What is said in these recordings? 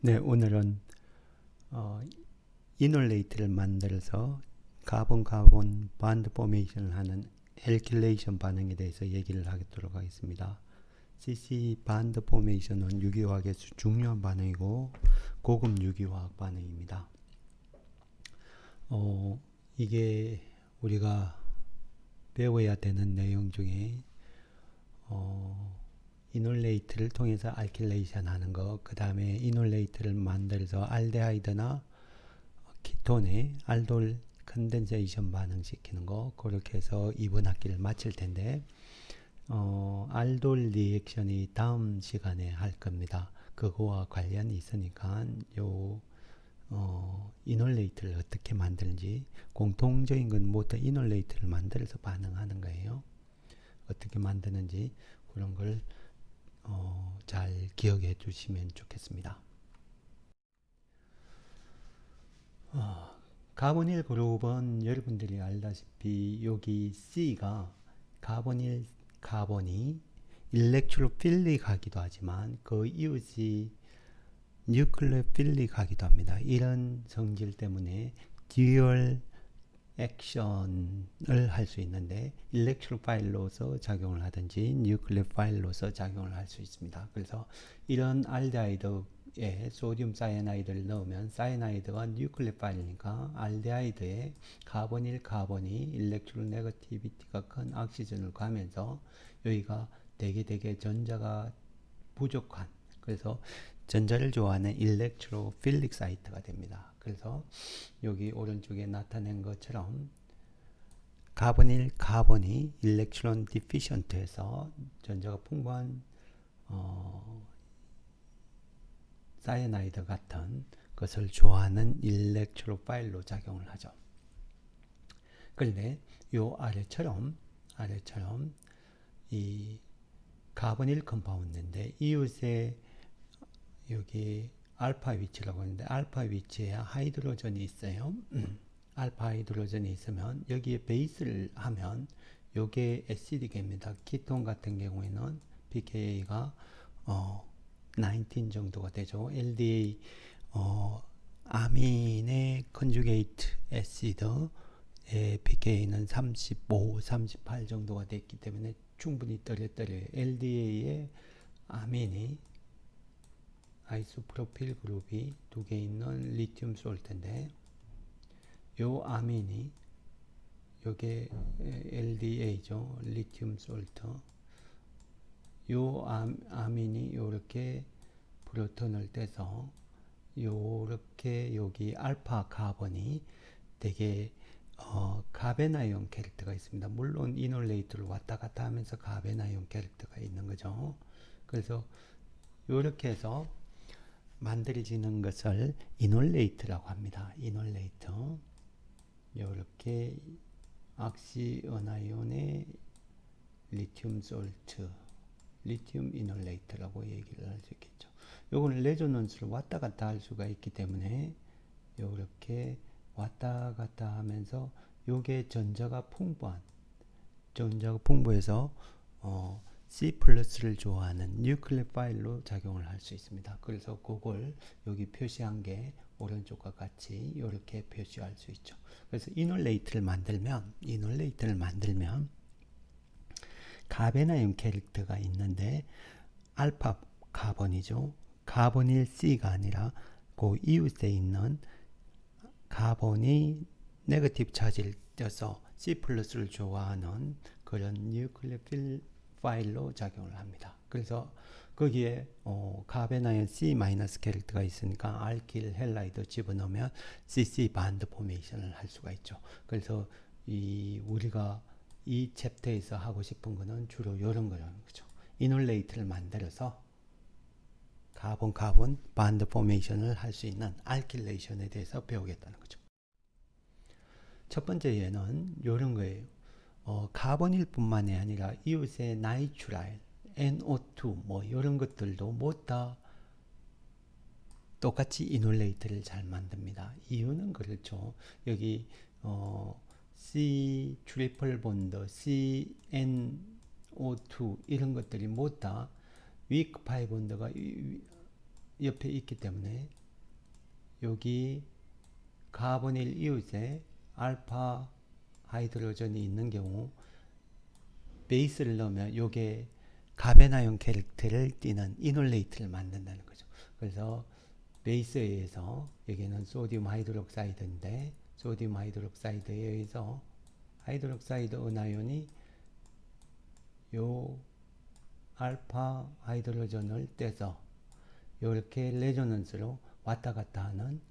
네, 오늘은 어, 이놀레이트를 만들어서 카본 반드 포메이션을 하는 엘킬레이션 반응에 대해서 얘기를 하도록 하겠습니다. CC 반드 포메이션은 유기화학에서 중요한 반응이고 고급 유기화학 반응입니다. 이게 우리가 배워야 되는 내용 중에 이놀레이트를 통해서 알킬레이션 하는 거, 그 다음에 이놀레이트를 만들어서 알데하이드나 키톤의 알돌 컨덴세이션 반응시키는 거, 그렇게 해서 이번 학기를 마칠 텐데 알돌 리액션이 다음 시간에 할 겁니다. 그거와 관련이 있으니까 요 이놀레이트를 어떻게 만드는지, 공통적인 건 모두 이놀레이트를 만들어서 반응하는 거예요. 어떻게 만드는지 그런 걸 잘 기억해 주시면 좋겠습니다. 카보닐 그룹은 여러분들이 알다시피 여기 C가 카보닐 카본이 일렉트로필릭하기도 하지만 그 이웃이 뉴클레오필릭하기도 합니다. 이런 성질 때문에 듀얼 액션을 할 수 있는데 일렉트로파일로서 작용을 하든지 뉴클레오파일로서 작용을 할 수 있습니다. 그래서 이런 알데하이드에 소듐 사이아나이드를 넣으면 사이아나이드가 뉴클레오파일이니까 알데하이드에 카본이 일렉트로 네거티비티가 큰 오xygen을 가면서 여기가 되게 전자가 부족한, 그래서 전자를 좋아하는 일렉트로필릭 사이트가 됩니다. 그래서 여기 오른쪽에 나타낸 것처럼 카본이 일렉트론 디피션트해서 전자가 풍부한 사이아나이드 같은 것을 좋아하는 일렉트로파일로 작용을 하죠. 그런데 요 아래처럼 이 카본일 컴파운드인데 이웃에 여기 알파 위치라고 하는데 알파 위치에 하이드로전이 있어요. 알파 하이드로전이 있으면 여기에 베이스를 하면 요게 에시딕입니다. 키톤 같은 경우에는 pKa가 19 정도가 되죠. LDA 아민의 컨주게이트 애시드의 pKa는 35, 38 정도가 됐기 때문에 충분히 떨어뜨려요. LDA의 아민이 아이소프로필 그룹이 두 개 있는 리튬 솔트인데 요 아민이 요게 LDA죠. 리튬 솔트. 요 아민이 요렇게 프로톤을 떼서 요렇게 여기 알파 카본이 되게 가베나이온 캐릭터가 있습니다. 물론 이놀레이트를 왔다 갔다 하면서 가베나이온 캐릭터가 있는 거죠. 그래서 요렇게 해서 만들어지는 것을 이놀레이트라고 합니다. 이놀레이트. 이렇게 악시어나이온의 리튬 솔트, 리튬 이놀레이트라고 얘기를 할 수 있겠죠. 요거는 레조넌스를 왔다 갔다 할 수가 있기 때문에 이렇게 왔다 갔다 하면서 요게 전자가 풍부해서 C 플러스를 좋아하는 뉴클레오파일로 작용을 할 수 있습니다. 그래서 그걸 여기 표시한 게 오른쪽과 같이 이렇게 표시할 수 있죠. 그래서 이놀레이트를 만들면 가베나이온 캐릭터가 있는데 알파 카본이죠. 카본일 C가 아니라 그 이웃에 있는 카본이 네거티브 차지를 떼서 C 플러스를 좋아하는 그런 뉴클레오필 파일로 작용을 합니다. 그래서 거기에 카베나이온 C 마이너스 캐릭터가 있으니까 알킬 헬라이드 집어넣으면 CC 반드 포메이션을 할 수가 있죠. 그래서 우리가 이 챕터에서 하고 싶은 거는 주로 이런 거라는 거죠. 이놀레이트를 만들어서 카본 반드 포메이션을 할 수 있는 알킬레이션에 대해서 배우겠다는 거죠. 첫 번째 예는 이런 거예요. 카본일 뿐만이 아니라 이웃의 나이트라일, NO2 뭐 이런 것들도 모두 다 똑같이 이놀레이트를 잘 만듭니다. 이유는 그렇죠. 여기 C 트리플 본드, CNO2 이런 것들이 모두 다 위크 파이 본드가 옆에 있기 때문에 여기 카보닐 이웃에 알파 하이드로전이 있는 경우 베이스를 넣으면 요게 가베나용 캐릭터를 띠는 이놀레이트를 만든다는 거죠. 그래서 베이스에 의해서 여기는 소디움 하이드록사이드인데 소디움 하이드록사이드에 의해서 하이드록사이드 은하연이 요 알파 하이드로전을 떼서 이렇게 레조넌스로 왔다 갔다 하는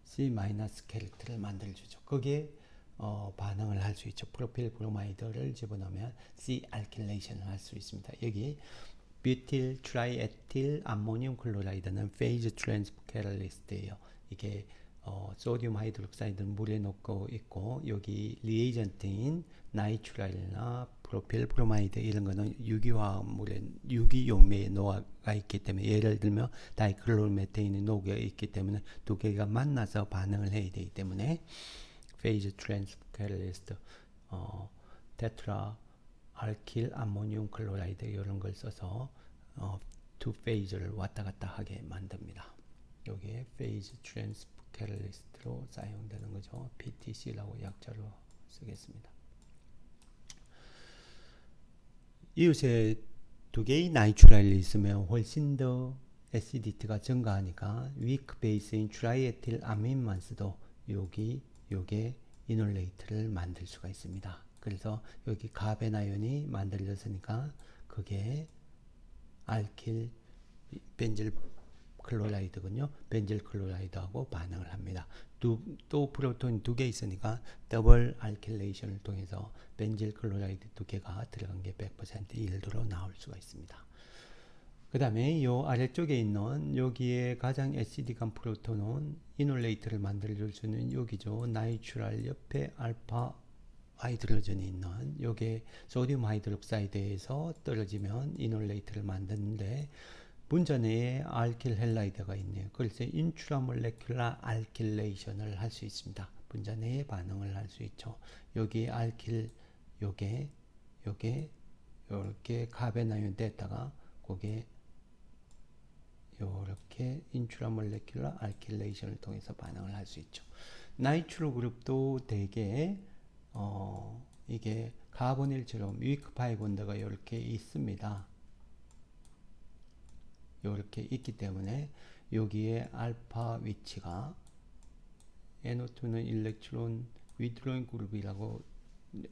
C- 캐릭터를 만들어주죠. 거기에 반응을 할 수 있죠. 프로필 브로마이드를 집어넣으면 C 알킬레이션을 할 수 있습니다. 여기 뷰틸 트라이에틸 암모늄 클로라이드는 페이즈 트랜스포 캐탈리스트예요. 이게 소디움 하이드록사이드를 물에 넣고 있고 여기 리에이전트인 나이트랄이나 프로필 브로마이드 이런 거는 유기화물에 유기용매에 녹아 있기 때문에 예를 들면 다이클로르메테인이 녹여 있기 때문에 두 개가 만나서 반응을 해야 되기 때문에 페이즈 트랜스포 캐탈리스트 테트라 알킬 암모늄 클로라이드 이런 걸 써서 두 페이즈를 왔다 갔다 하게 만듭니다. 여기에 페이즈 트랜스포 캐탈리스트로 사용되는 거죠. PTC라고 약자로 쓰겠습니다. 이웃에 두 개의 나이트랄이 있으면 훨씬 더 애시디티가 증가하니까 위크 베이스인 트라이에틸 아민만 써도 요게 이놀레이트를 만들 수가 있습니다. 그래서 여기 가베나연이 만들어졌으니까 그게 알킬 벤질 클로라이드군요. 벤질 클로라이드하고 반응을 합니다. 또 프로톤이 두 개 있으니까 더블 알킬레이션을 통해서 벤질 클로라이드 두 개가 들어간 게 100% 일도로 나올 수가 있습니다. 그 다음에 이 아래쪽에 있는 여기에 가장 애시디한 프로톤은 이놀레이트를 만들어줄 수 있는 여기죠. 나이트랄 옆에 알파 하이드로전이 있는 요게 소디움 하이드록사이드에서 떨어지면 이놀레이트를 만드는데 분자 내에 알킬 헬라이드가 있네요. 그래서 인트라몰레큘라 알킬레이션을 할 수 있습니다. 분자 내에 반응을 할 수 있죠. 여기 알킬 요게 요렇게 카베나이온 됐다가 그게 요렇게 인트라몰레큘라 알킬레이션을 통해서 반응을 할 수 있죠. 나이트로 그룹도 되게 이게 카보닐처럼 위크 파이 본드가 이렇게 있습니다. 이렇게 있기 때문에 여기에 알파 위치가 NO2는 일렉트론 위드로잉 그룹이라고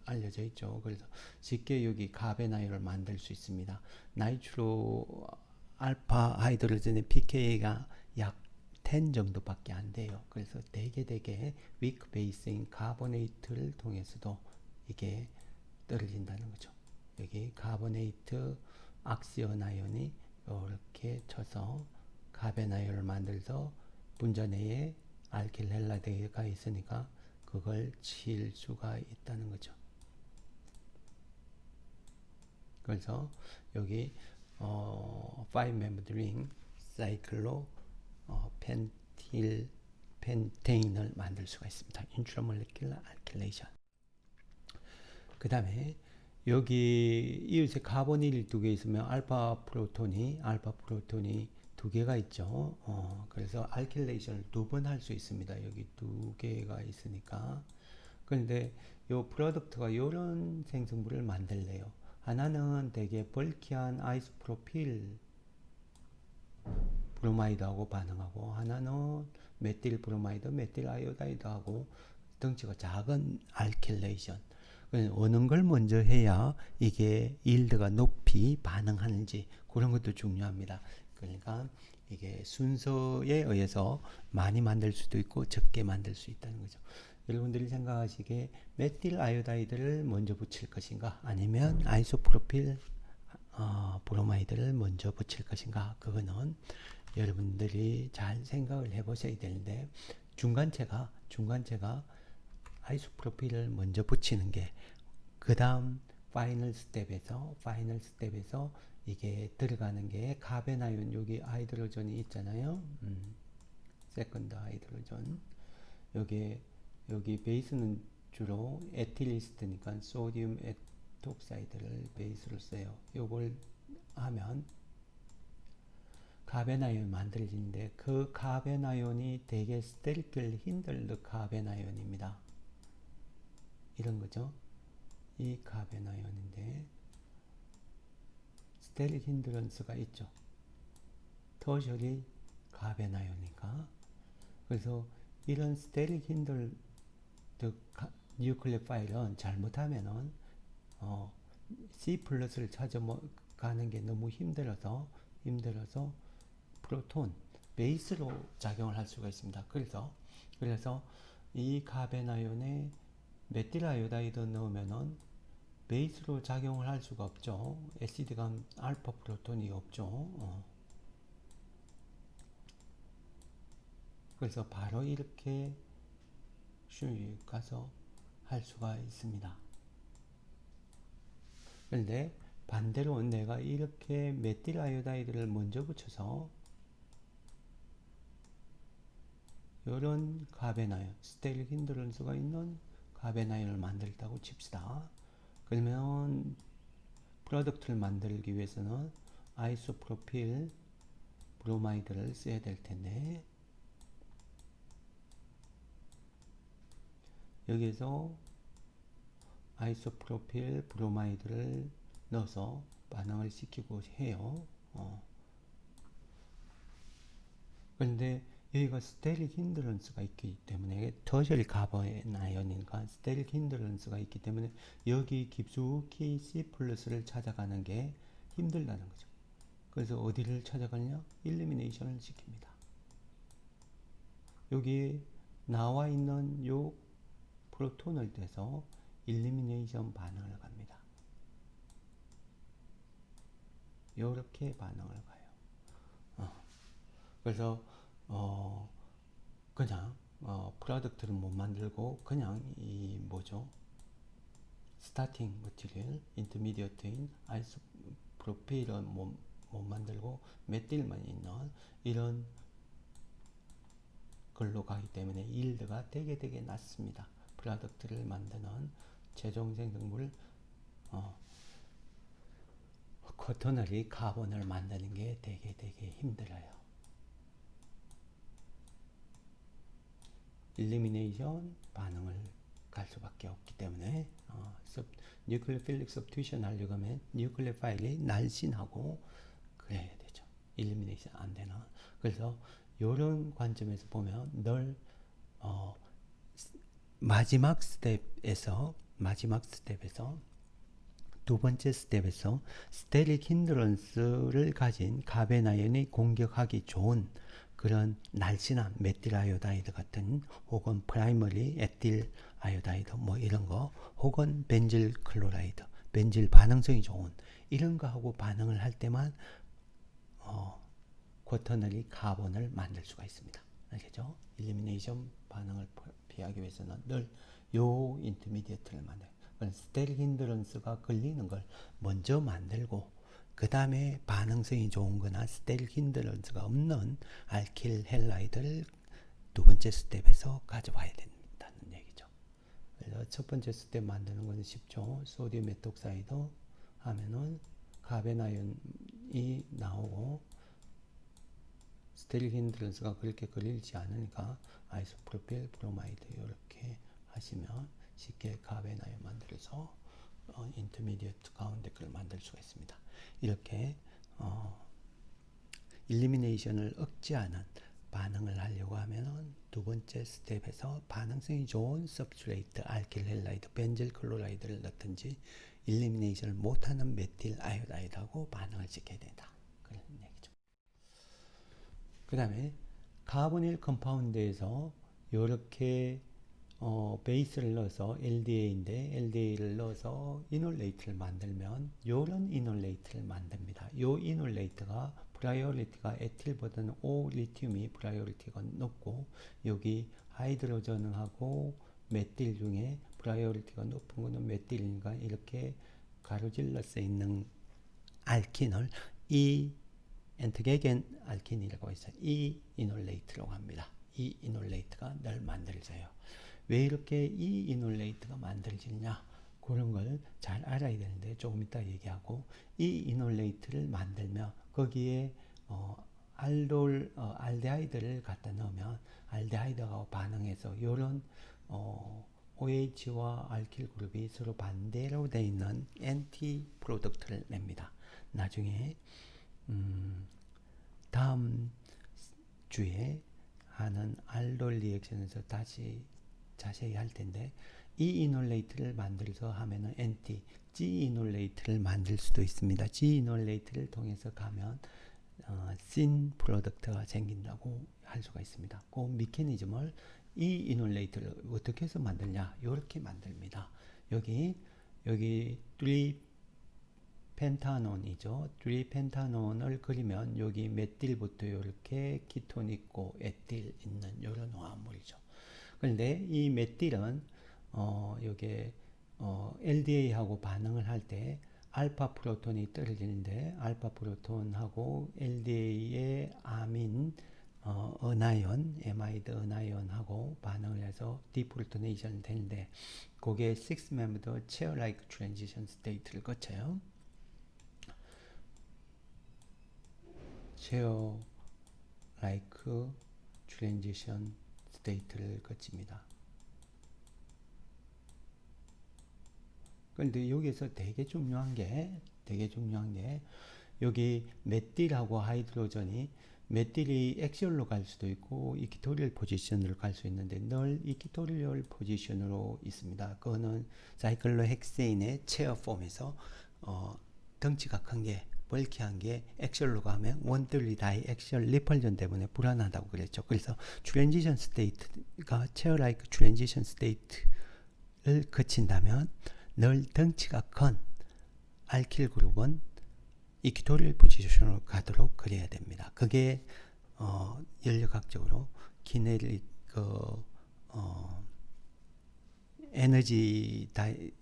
알려져 있죠. 그래서 쉽게 여기 가베나이를 만들 수 있습니다. 나이트로 알파 하이드로전의 pK가 약 10 정도밖에 안 돼요. 그래서 되게 위크 베이스인 카보네이트를 통해서도 이게 떨어진다는 거죠. 여기 카보네이트 악시온 아이온이 이렇게 쳐서 가베나이온을 만들어서 분자 내에 알킬 헬라데가 있으니까 그걸 칠 수가 있다는 거죠. 그래서 여기 5-membered ring 사이클로 펜테인을 만들 수가 있습니다. 인트라몰레큘라 알킬레이션. 그 다음에 여기 이웃에 카보닐 두 개 있으면 알파 프로톤이 두 개가 있죠. 그래서 알킬레이션을 두 번 할 수 있습니다. 여기 두 개가 있으니까. 그런데 요 프로덕트가 이런 생성물을 만들래요. 하나는 되게 벌키한 아이소프로필 브로마이드하고 반응하고 하나는 메틸 브로마이드, 메틸 아이오다이드하고 덩치가 작은 알킬레이션. 어느 걸 먼저 해야 이게 일드가 높이 반응하는지 그런 것도 중요합니다. 그러니까 이게 순서에 의해서 많이 만들 수도 있고 적게 만들 수 있다는 거죠. 여러분들이 생각하시기에 메틸 아이오다이드를 먼저 붙일 것인가 아니면 아이소프로필 브로마이드를 먼저 붙일 것인가 그거는 여러분들이 잘 생각을 해 보셔야 되는데 중간체가 아이소프로필을 먼저 붙이는 게 그 다음 파이널 스텝에서 이게 들어가는 게 가베나이온 여기 하이드로전이 있잖아요. 세컨드 하이드로전 여기 베이스는 주로 에틸리스트니까 소디움 에톡사이드를 베이스로 써요. 요걸 하면 카베나이온이 만들어지는데 그 카베나이온이 대개 스테리필 힌들드 카베나이온입니다. 이런 거죠. 이 카베나이온인데 스테릴 힌드런스가 있죠. 터셔리 카베나이온이니까. 그래서 이런 스테릴 힌들드 뉴클레 파일은 잘못하면은 C 플러스를 찾아가는 게 너무 힘들어서 프로톤 베이스로 작용을 할 수가 있습니다. 그래서 이 카베나이온에 메틸 아이오다이드 넣으면은 베이스로 작용을 할 수가 없죠. 에시드감 알파 프로톤이 없죠. 그래서 바로 이렇게 슈 가서 할 수가 있습니다. 그런데 반대로 내가 이렇게 메틸 아이오다이드를 먼저 붙여서 이런 카베나이온, 스테릴 힌드런스가 있는 카베나이온을 만들었다고 칩시다. 그러면 프로덕트를 만들기 위해서는 아이소프로필 브로마이드를 써야 될 텐데 여기에서 아이소프로필 브로마이드를 넣어서 반응을 시키고 해요. 그런데 여기가 스테릭 힌드런스가 있기 때문에 터셔리 카베나이온이니까 스테릭 힌드런스가 있기 때문에 여기 깊숙이 C 플러스를 찾아가는 게 힘들다는 거죠. 그래서 어디를 찾아가느냐? 일리미네이션을 시킵니다. 여기 나와 있는 요 프로톤을 떼서 일리미네이션 반응을 갑니다. 요렇게 반응을 가요. 그래서 그냥 프로덕트를 못 만들고 그냥 이 뭐죠? 스타팅 머티리얼 인터미디어트인 아이소프로필은 못 만들고 메틸만 있는 이런 걸로 가기 때문에 일드가 되게 낮습니다. 프로덕트를 만드는 최종 생성물 쿼터너리 카본을 만드는 게 되게 힘들어요. 일리미네이션 반응을 갈 수밖에 없기 때문에 뉴클레오필릭 서브스티튜션 하려고 하면 뉴클레 파일이 날씬하고 그래야 되죠. 일리미네이션 안 되나. 그래서 이런 관점에서 보면 늘 마지막 스텝에서 두 번째 스텝에서 스테릭 힌드런스를 가진 카베나이온이 공격하기 좋은 그런 날씬한 메틸 아이오다이드 같은 혹은 프라이머리 에틸 아이오다이드 뭐 이런 거 혹은 벤질 클로라이드 벤질 반응성이 좋은 이런 거하고 반응을 할 때만 쿼터너리 카본을 만들 수가 있습니다. 알겠죠? 일리미네이션 반응을 피하기 위해서는 늘 요 인터미디어트를 만들어요. 스테릭 힌드런스가 걸리는 걸 먼저 만들고 그 다음에 반응성이 좋은 거나 스테릭 힌드런스가 없는 알킬 헬라이드를 두 번째 스텝에서 가져와야 된다는 얘기죠. 그래서 첫 번째 스텝 만드는 건 쉽죠. 소디움 메톡사이드 하면은 카베나이온이 나오고 스테릭 힌드런스가 그렇게 걸리지 않으니까 아이소프로필 브로마이드 이렇게 하시면 쉽게 카베나이온 만들어서 인터미디어트 가운데 걸 만들 수가 있습니다. 이렇게 일리미네이션을 억제하는 반응을 하려고 하면은 두 번째 스텝에서 반응성이 좋은 서브스트레이트 알킬 헬라이드 벤질 클로라이드를 넣든지 일리미네이션을 못하는 메틸 아이오다이드하고 반응을 시켜야 된다. 그런 얘기죠. 그 다음에 카보닐 컴파운드에서 이렇게 베이스를 넣어서 LDA인데 LDA를 넣어서 이놀레이트를 만들면 요런 이놀레이트를 만듭니다. 요 이놀레이트가 프라이오리티가 에틸보다는 O 리튬이 프라이오리티가 높고 여기 하이드로전하고 메틸 중에 프라이오리티가 높은 거는 메틸이니까 이렇게 가로질러서 있는 알킨을 이 엔트게겐 알킨이라고 해서 이 이놀레이트라고 합니다. 이 이놀레이트가 늘 만들어져요. 왜 이렇게 이 이놀레이트가 만들어지냐 그런 걸 잘 알아야 되는데 조금 이따 얘기하고 이 이놀레이트를 만들면 거기에 알데하이드를 갖다 넣으면 알데하이드하고 반응해서 이런 OH와 알킬 그룹이 서로 반대로 되어 있는 엔티 프로덕트를 냅니다. 나중에 다음 주에 하는 알돌 리액션에서 다시 자세히 할 텐데, 이 이놀레이트를 만들어서 하면은 엔티 G 이놀레이트를 만들 수도 있습니다. G 이놀레이트를 통해서 가면 신 프로덕트가 생긴다고 할 수가 있습니다. 그 미케니즘을 이 이놀레이트를 어떻게 해서 만들냐, 이렇게 만듭니다. 여기 3펜타논이죠. 3펜타논을 그리면 여기 메틸부터 이렇게 키톤 있고 에틸 있는 이런 화합물이죠. 그런데 이 메틸은 요게 LDA하고 반응을 할 때 알파 프로톤이 떨어지는데, 알파 프로톤하고 LDA의 아민 은하연, 에마이드 은하연하고 반응을 해서 디프로토네이션 되는데, 그게 6-membered chair-like transition state를 거쳐요. chair-like transition state를 거칩니다. 그런데 여기서 되게 중요한 게 여기 메틸하고 하이드로전이, 메틸이 액시얼로 갈 수도 있고 이퀴토리얼 포지션으로 갈 수 있는데 늘 이퀴토리얼 포지션으로 있습니다. 그거는 사이클로헥세인의 체어 폼에서 덩치가 큰 게, 벌키한 게 액시얼로 가면 원들리 다이 액시얼 리펄전 때문에 불안하다고 그랬죠. 그래서 트랜지션 스테이트가 체어 라이크 트랜지션 스테이트를 거친다면 늘 덩치가 큰 알킬 그룹은 이퀴토리얼 포지션으로 가도록 그려야 됩니다. 그게 연력학적으로 키네틱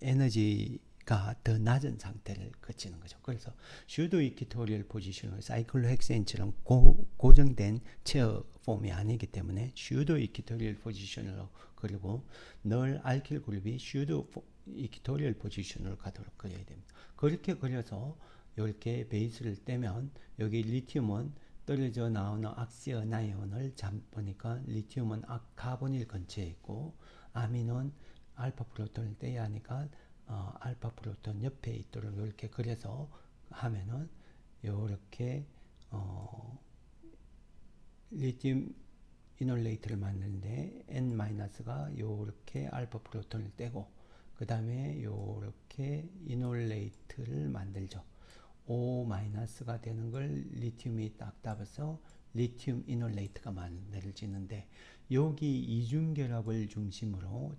에너지가 더 낮은 상태를 거치는 거죠. 그래서 슈도 이퀴토리얼 포지션은 사이클로헥세인처럼 고정된 체어 폼이 아니기 때문에 슈도 이퀴토리얼 포지션으로 그리고 늘 알킬 그룹이 슈도 이퀴토리얼 포지션으로 가도록 그려야 됩니다. 그렇게 그려서 이렇게 베이스를 떼면 여기 리튬은 떨어져 나오는 악시어나이온을 잡으니까 리튬은 카보닐 근처에 있고, 아민은 알파 프로톤을 떼야 하니까 알파 프로톤 옆에 있도록 이렇게 그려서 하면은 이렇게 리튬 이놀레이트를 만드는데 N-가 이렇게 알파 프로톤을 떼고 그 다음에 이렇게 이놀레이트를 만들죠. O-가 되는 걸 리튬이 딱 잡아서 리튬 이놀레이트가 만들어지는데, 여기 이중결합을 중심으로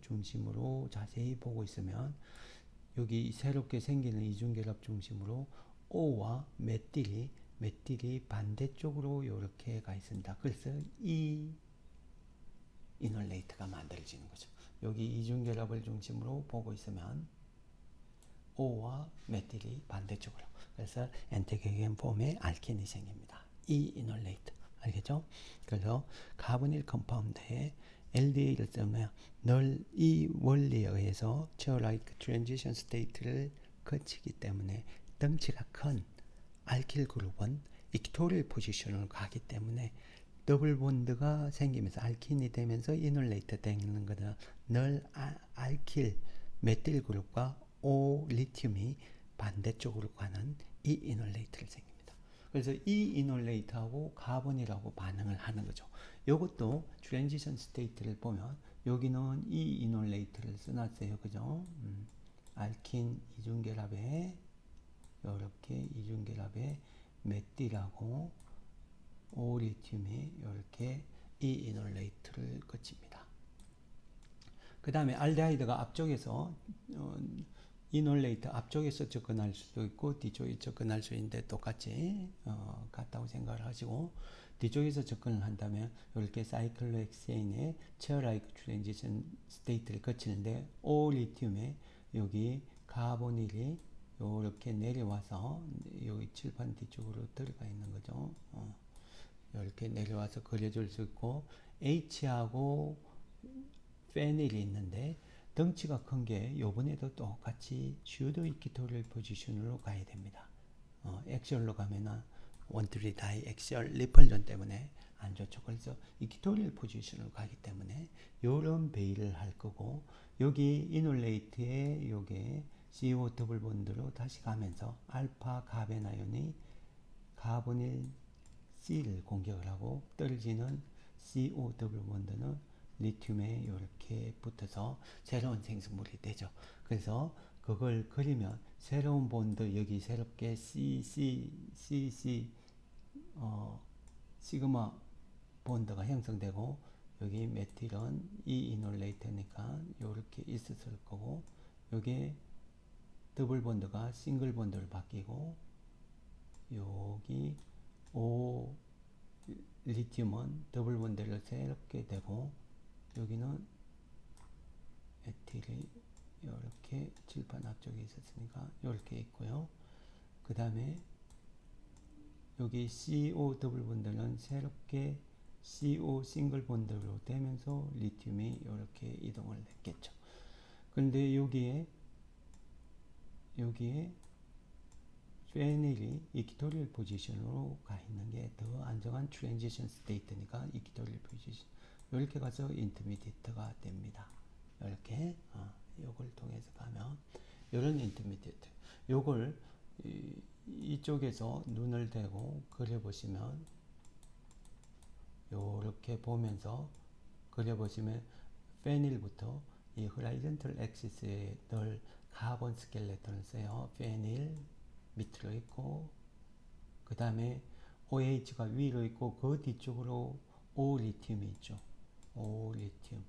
자세히 보고 있으면 여기 새롭게 생기는 이중결합 중심으로 O와 메틸이 반대쪽으로 이렇게 가 있습니다. 그래서 이 이놀레이트가 만들어지는 거죠. 여기 이중결합을 중심으로 보고 있으면 O와 메틸이 반대쪽으로, 그래서 엔테게겐 폼의 알켄이 생깁니다. 이 이놀레이트, 알겠죠? 그래서 카보닐 컴파운드에 LDA를 쓰면 늘 이 원리에 의해서 체어라이크 트랜지션 스테이트를 거치기 때문에 덩치가 큰 알킬 그룹은 이퀴토리얼 포지션으로 가기 때문에 더블 본드가 생기면서 알킨이 되면서 이놀레이트 되는 것은 늘 알킬 메틸 그룹과 O 리튬이 반대쪽으로 가는 이 이놀레이트를 생깁니다. 그래서 이 이놀레이트하고 카본이라고 반응을 하는 거죠. 이것도 트랜지션 스테이트를 보면 여기는 이 이놀레이트를 써놨어요. 그죠? 알킨 이중결합에 이렇게 이중결합에 메틸하고 O 리튬이 이렇게 이 이놀레이트를 거칩니다. 그 다음에 알데하이드가 앞쪽에서 이놀레이트 앞쪽에서 접근할 수도 있고 뒤쪽에 접근할 수 있는데 똑같이 같다고 생각을 하시고, 뒤쪽에서 접근을 한다면 이렇게 사이클로헥세인의 체어라이크 트랜지션 스테이트를 거치는데 O 리튬에 여기 카보닐이 이렇게 내려와서 여기 칠판 뒤쪽으로 들어가 있는 거죠. 이렇게 내려와서 그려줄 수 있고, H하고 페닐이 있는데 덩치가 큰 게 요번에도 똑같이 슈도 이퀴토리얼 포지션으로 가야 됩니다. 액션로 가면은 원투리 다이 엑시얼 리펄전 때문에 안 좋죠. 그래서 이퀴토리얼 포지션으로 가기 때문에 요런 베일을 할 거고, 여기 이놀레이트에 요게 CO 더블 본드로 다시 가면서 알파 카벤 아연이 카보닐 C를 공격을 하고, 떨어지는 CO 더블 본드는 리튬에 이렇게 붙어서 새로운 생성물이 되죠. 그래서 그걸 그리면 새로운 본드, 여기 새롭게 시그마 본드가 형성되고, 여기 메틸은 이 이놀레이트니까 이렇게 있었을 거고, 여기 더블 본드가 싱글 본드로 바뀌고, 여기 O 리튬은 더블 본드를 새롭게 되고, 여기는 에틸이 이렇게 칠판 앞쪽에 있었으니까 이렇게 있고요. 그 다음에 여기 CO 더블 본드는 새롭게 CO 싱글 본드로 되면서 리튬이 이렇게 이동을 했겠죠. 그런데 여기에 페닐이 이퀴토리얼 포지션으로 가 있는 게 더 안정한 트랜지션 스테이트니까 이퀴토리얼 포지션, 이렇게 가서 인터미디에이트가 됩니다. 이렇게 요걸 통해서 가면 이런 인터미디에이트, 요걸 이쪽에서 눈을 대고 그려보시면, 요렇게 보면서 그려보시면 페닐부터 이 호라이즌털 엑시스에 늘 카본 스켈레톤을 써요. 페닐 밑으로 있고, 그 다음에 OH가 위로 있고, 그 뒤쪽으로 O 리튬이 있죠. O 리튬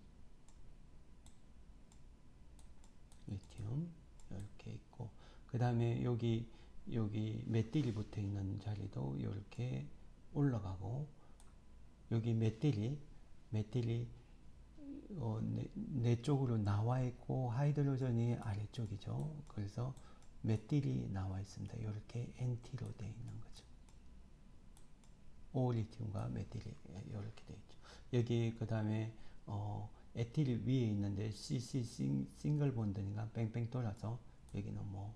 이렇게 있고, 그 다음에 여기 메틸이 붙어 있는 자리도 이렇게 올라가고, 여기 메틸이 내 쪽으로 나와 있고 하이드로전이 아래쪽이죠. 그래서 메틸이 나와 있습니다. 이렇게 NT로 되어 있는 거죠. 오리튬과 메틸이 이렇게 되어 있죠. 여기 그 다음에 에틸이 위에 있는데 CC 싱글 본드니까 뺑뺑 돌아서, 여기는 뭐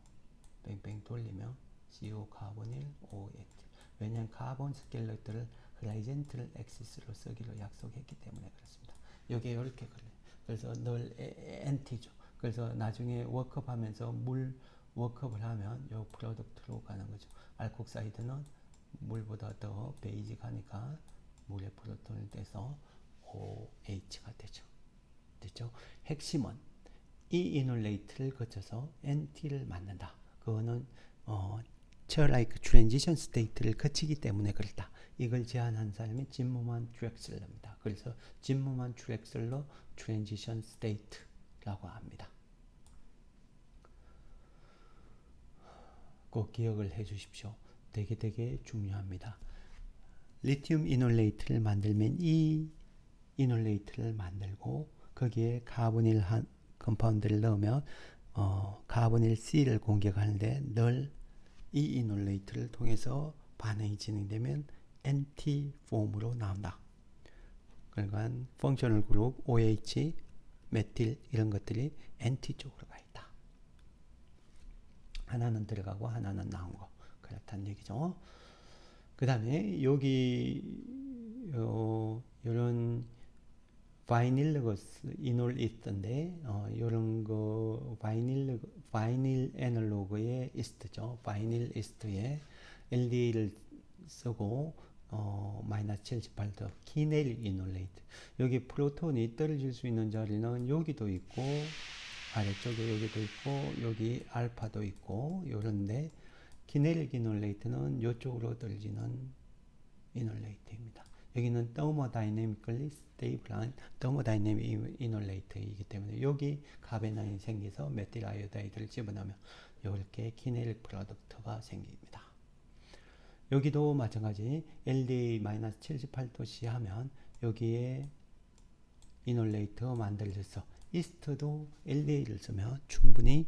뺑뺑 돌리면 CO 카보닐 O 에틸. 왜냐하면 카본 스켈레톤을 호라이젠틀 엑시스로 쓰기로 약속했기 때문에 그렇습니다. 여기에 이렇게 걸려요. 그래서 늘 NT죠. 그래서 나중에 워크업 하면서 물 워크업을 하면 요 프로덕트로 가는 거죠. 알콕사이드는 물보다 더 베이직하니까 물의 프로톤을 떼서 OH가 되죠. 됐죠? 핵심은 이 이놀레이트를 거쳐서 NT를 만든다. 그거는 like transition state를 거치기 때문에 그렇다. 이걸 제안한 사람이 짐무만 드렉슬러입니다. 그래서 짐무만 드렉슬러 transition state라고 합니다. 꼭 기억을 해 주십시오. 되게 중요합니다. 리튬 이놀레이트를 만들면 이 이놀레이트를 만들고, 거기에 카보닐 한 컴파운드를 넣으면 카보닐 C를 공격하는데, 늘 이 이놀레이트를 통해서 반응이 진행되면 NT 폼으로 나온다. 그러니까 펑셔널 그룹 OH, 메틸 이런 것들이 NT 쪽으로 가 있다. 하나는 들어가고 하나는 나온 거, 그렇다는 얘기죠. 그 다음에 여기 요런 바이닐러거스 이놀 있던데, 요런 거 바이닐 애널로그의 이스트죠. 바이닐 이스트에 LDA를 쓰고 마이너스 78도 키넬 이놀레이트. 여기 프로톤이 떨어질 수 있는 자리는 여기도 있고, 아래쪽에 여기도 있고, 여기 알파도 있고, 요런데 키넬 이놀레이트는 이쪽으로 떨어지는 이놀레이트입니다. 여기는 thermodynamically stable thermodynamic 이놀레이트이기 때문에 여기 카베나인이 생겨서 메틸 아이오다이드를 집어넣으면 이렇게 키넬 프로덕트가 생깁니다. 여기도 마찬가지 LDA-78도씨 하면 여기에 이놀레이트 만들어서 이스트도 LDA를 쓰면 충분히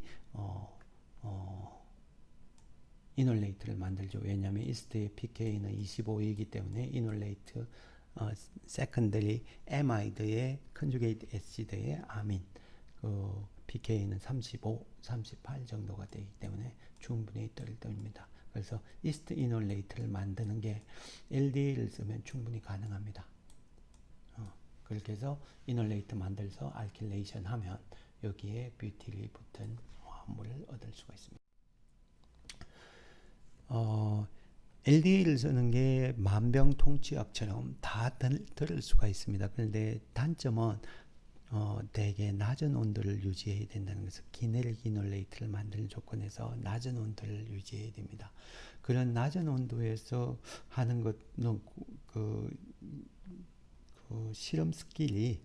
이놀레이트를 만들죠. 왜냐하면 이스트의 pK는 25이기 때문에 이놀레이트 세컨더리 에마이드의 컨주게이트 애시드의 아민 pK는 35, 38 정도가 되기 때문에 충분히 떨립니다. 그래서 이스트 이놀레이트를 만드는 게 LDA를 쓰면 충분히 가능합니다. 그렇게 해서 이놀레이트 만들어서 알킬레이션 하면 여기에 뷰틸이 붙은 화합물을 얻을 수가 있습니다. LDA를 쓰는 게 만병통치약처럼 다 들을 수가 있습니다. 그런데 단점은 되게 낮은 온도를 유지해야 된다는 것은 기내릭 이놀레이트를 만드는 조건에서 낮은 온도를 유지해야 됩니다. 그런 낮은 온도에서 하는 것은 그 실험 스킬이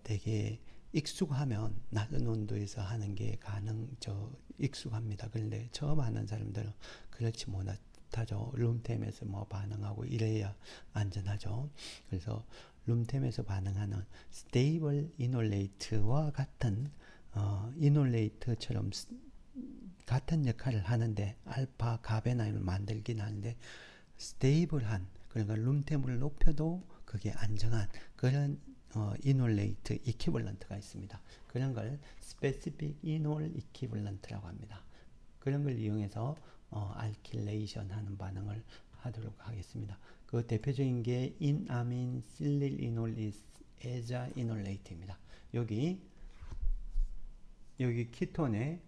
되게 익숙하면 낮은 온도에서 하는 게 익숙합니다. 그런데 처음 하는 사람들은 그렇지 못하죠. 룸템에서 뭐 반응하고 이래야 안전하죠. 그래서 룸템에서 반응하는 스테이블 이놀레이트와 같은 이놀레이트처럼 같은 역할을 하는데 알파 가베나인을 만들긴 하는데 스테이블한, 그러니까 룸템을 높여도 그게 안정한 그런 이놀레이트 이퀴벌런트가 있습니다. 그런 걸 스페시픽 이놀 이퀴벌런트라고 합니다. 그런 걸 이용해서 알킬레이션 하는 반응을 하도록 하겠습니다. 그 대표적인 게 인아민 실릴 이놀리스 에자 이놀레이트입니다. 여기 키톤에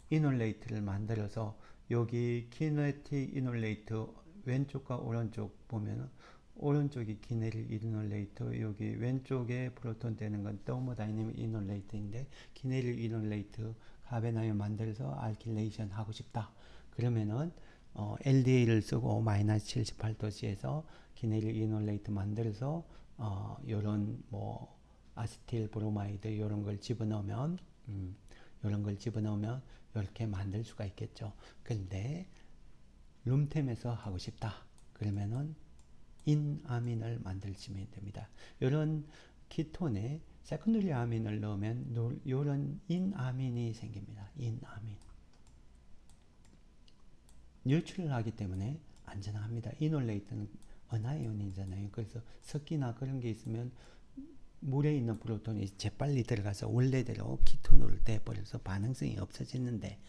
이놀레이트를 만들어서 여기 키네틱 이놀레이트 왼쪽과 오른쪽 보면 오른쪽이 기네릴 이놀레이트, 여기 왼쪽에 프로톤 되는 건 더모다이내믹 이놀레이트인데 기네릴 이놀레이트 가베나이온 만들어서 알킬레이션 하고 싶다. 그러면은 LDA를 쓰고 마이너스 78도씨에서 기네릴 이놀레이트 만들어서 요런 뭐 아세틸 브로마이드 요런 걸 집어넣으면 이렇게 만들 수가 있겠죠. 근데 룸템에서 하고 싶다. 그러면은 인아민을 만들시면 됩니다. 이런 키톤에 세컨더리 아민을 넣으면 이런 인아민이 생깁니다. 인아민. 뉴트럴 하기 때문에 안전합니다. 이놀레이트는 은하이온이잖아요. 그래서 석기나 그런 게 있으면 물에 있는 프로톤이 재빨리 들어가서 원래대로 키톤으로 돼버려서 반응성이 없어지는데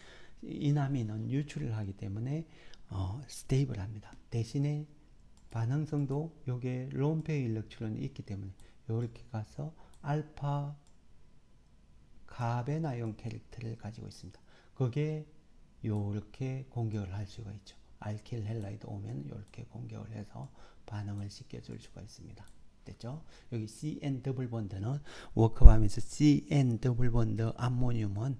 인아민은 뉴트럴 하기 때문에 스테이블합니다. 대신에 반응성도 요게 롬페 일렉트론이 있기 때문에 이렇게 가서 알파 가베나이온 캐릭터를 가지고 있습니다. 그게 요렇게 공격을 할 수가 있죠. 알킬 헬라이드 오면 이렇게 공격을 해서 반응을 시켜줄 수가 있습니다. 됐죠? 여기 CN 더블 본드는 워크업하면서 CN 더블 본드 암모늄은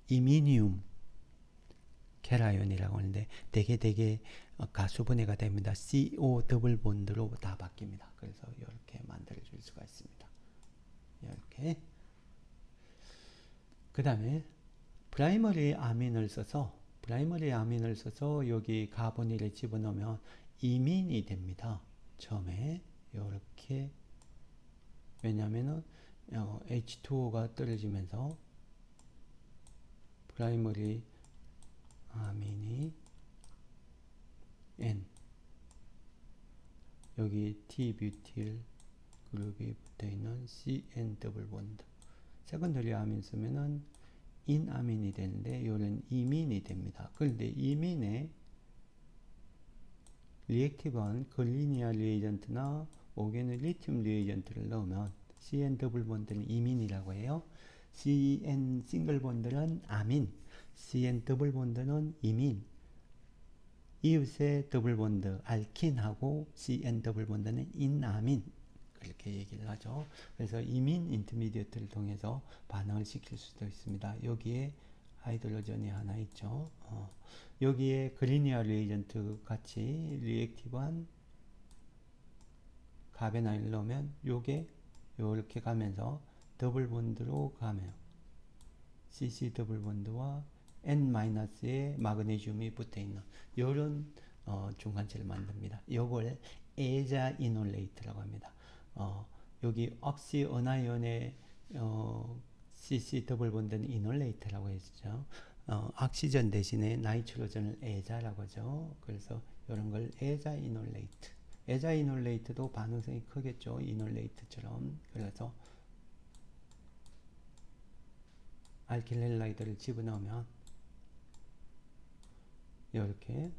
이미늄 캐라이온이라고 하는데 되게 가수분해가 됩니다. CO 더블 본드로 다 바뀝니다. 그래서 이렇게 만들어 줄 수가 있습니다. 이렇게. 그 다음에 프라이머리 아민을 써서 여기 카보닐을 집어넣으면 이민이 됩니다. 처음에 이렇게. 왜냐면은 H2O가 떨어지면서 프라이머리 아민이 N, 여기 T-뷰틸 그룹이 붙어있는 CN 더블 본드. 세컨더리 아민 쓰면은 인아민이 되는데 이런 이민이 됩니다. 그런데 이민에 리액티브한 걸리니아 리에이전트나 오게노 리튬 리에이전트를 넣으면 CN 더블 본드는 이민이라고 해요. CN 싱글 본드는 아민, CN 더블 본드는 이민. 이웃의 더블 본드 알킨하고 CN 더블 본드는 인아민, 그렇게 얘기를 하죠. 그래서 이민 인터미디어트를 통해서 반응을 시킬 수도 있습니다. 여기에 하이드로전이 하나 있죠. 여기에 그리니아 리에이전트 같이 리액티브한 가베나인을 넣으면 요게 요렇게 가면서 더블 본드로 가면 CC 더블 본드와 N-의 마그네슘이 붙어있는 이런 중간체를 만듭니다. 이걸 에자 이놀레이트라고 합니다. 여기 억시 은하이온의 CC 더블 본드는 이놀레이트라고 했죠. 억시전 대신에 나이트로전을 에자라고 하죠. 그래서 이런 걸 에자 이놀레이트. 에자 이놀레이트도 반응성이 크겠죠. 이놀레이트처럼. 그래서 알킬 헬라이드를 집어넣으면 이렇게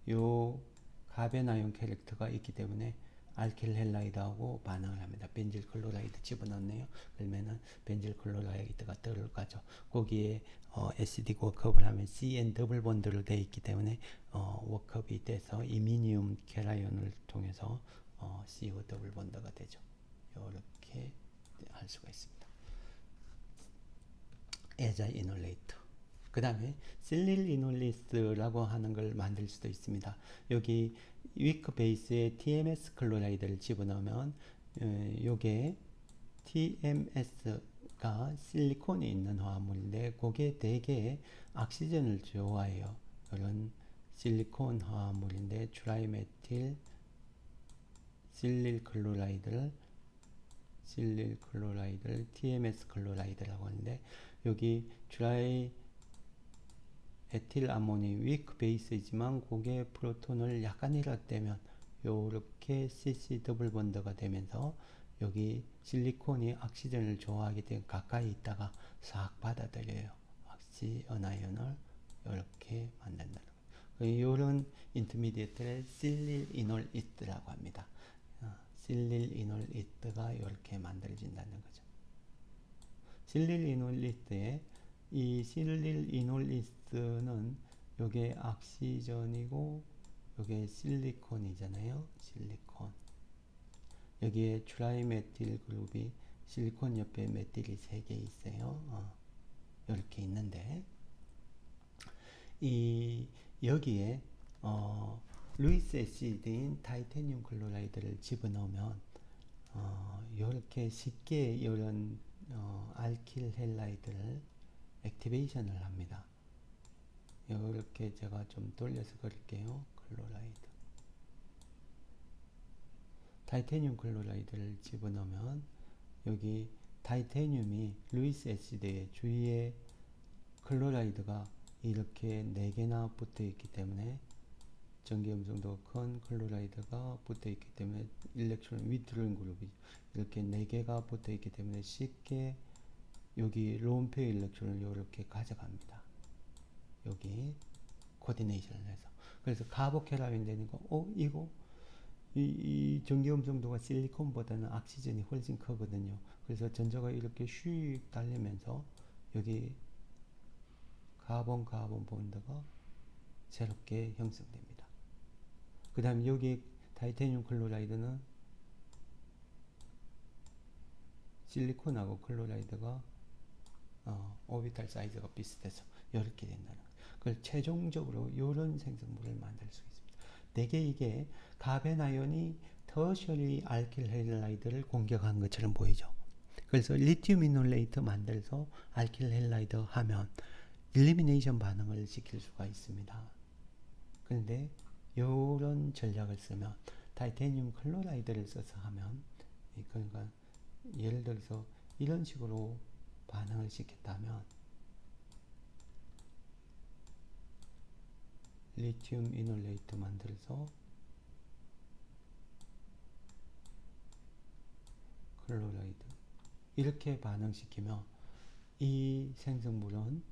요 가베나용 캐릭터가 있기 때문에 알킬 헬라이드하고 반응을 합니다. 벤질 클로라이드 집어넣네요. 그러면은 벤질 클로라이드가 들어가죠. 거기에 SD 워크업을 하면 CN 더블 본드로 되어 있기 때문에 워크업이 돼서 이미니움 캐라이온을 통해서 CO 더블 본드가 되죠. 이렇게 할 수가 있습니다. 에자 이놀레이터. 그 다음에 실릴 이놀리스라고 하는 걸 만들 수도 있습니다. 여기 위크 베이스에 TMS 클로라이드를 집어넣으면 요게 TMS가 실리콘이 있는 화합물인데 그게 되게 악시전을 좋아해요. 이런 실리콘 화합물인데 트라이메틸 실릴 클로라이드를 TMS 클로라이드라고 하는데 여기 트라이 에틸 아모닌 위크 베이스이지만 그게 프로톤을 약간 일었다면 요렇게 CC 더블 본드가 되면서 여기 실리콘이 악시전을 좋아하기 때문에 가까이 있다가 싹 받아들여요. 악시 어나이온을 이렇게 만든다는 거예요. 요런 인터미디에이트를 실릴 이놀 이스트라고 합니다. 실릴 이놀 이스트가 이렇게 만들어진다는 거죠. 실릴 이놀 이스트에 이 실릴 이놀리스는 요게 악시전이고 요게 실리콘이잖아요. 실리콘. 여기에 트라이메틸 그룹이 실리콘 옆에 메틸이 3개 있어요. 이렇게 있는데 이 여기에 루이스 애시드인 타이타늄 클로라이드를 집어넣으면 이렇게 쉽게 이런 알킬 헬라이드를 액티베이션을 합니다. 이렇게 제가 좀 돌려서 그릴게요. 클로라이드. 타이타늄 클로라이드를 집어넣으면 여기 타이타늄이 루이스 애시드의 주위에 클로라이드가 이렇게 4개나 붙어 있기 때문에 전기 음성도 큰 클로라이드가 붙어 있기 때문에 일렉트론 위트론 그룹이 이렇게 4개가 붙어 있기 때문에 쉽게 여기 롬페어 일렉트론을 이렇게 가져갑니다. 여기 코디네이션을 해서 그래서 카보케라인 되니까 이거 이 전기음성도가 실리콘보다는 악시전이 훨씬 크거든요. 그래서 전자가 이렇게 슉 달리면서 여기 카본 본드가 새롭게 형성됩니다. 그 다음에 여기 타이타늄 클로라이드는 실리콘하고 클로라이드가 오비탈 사이즈가 비슷해서 이렇게 된다는 거예요. 그걸 최종적으로 이런 생성물을 만들 수 있습니다. 대개 이게 가벤아연이 터셔리 알킬 헬라이드를 공격한 것처럼 보이죠. 그래서 리튬 이놀레이트 만들어서 알킬 헬라이드 하면 일리미네이션 반응을 시킬 수가 있습니다. 그런데 이런 전략을 쓰면 타이타늄 클로라이드를 써서 하면 그러니까 예를 들어서 이런 식으로 반응을 시켰다면 리튬 이놀레이트 만들어서 클로라이드 이렇게 반응시키면 이 생성물은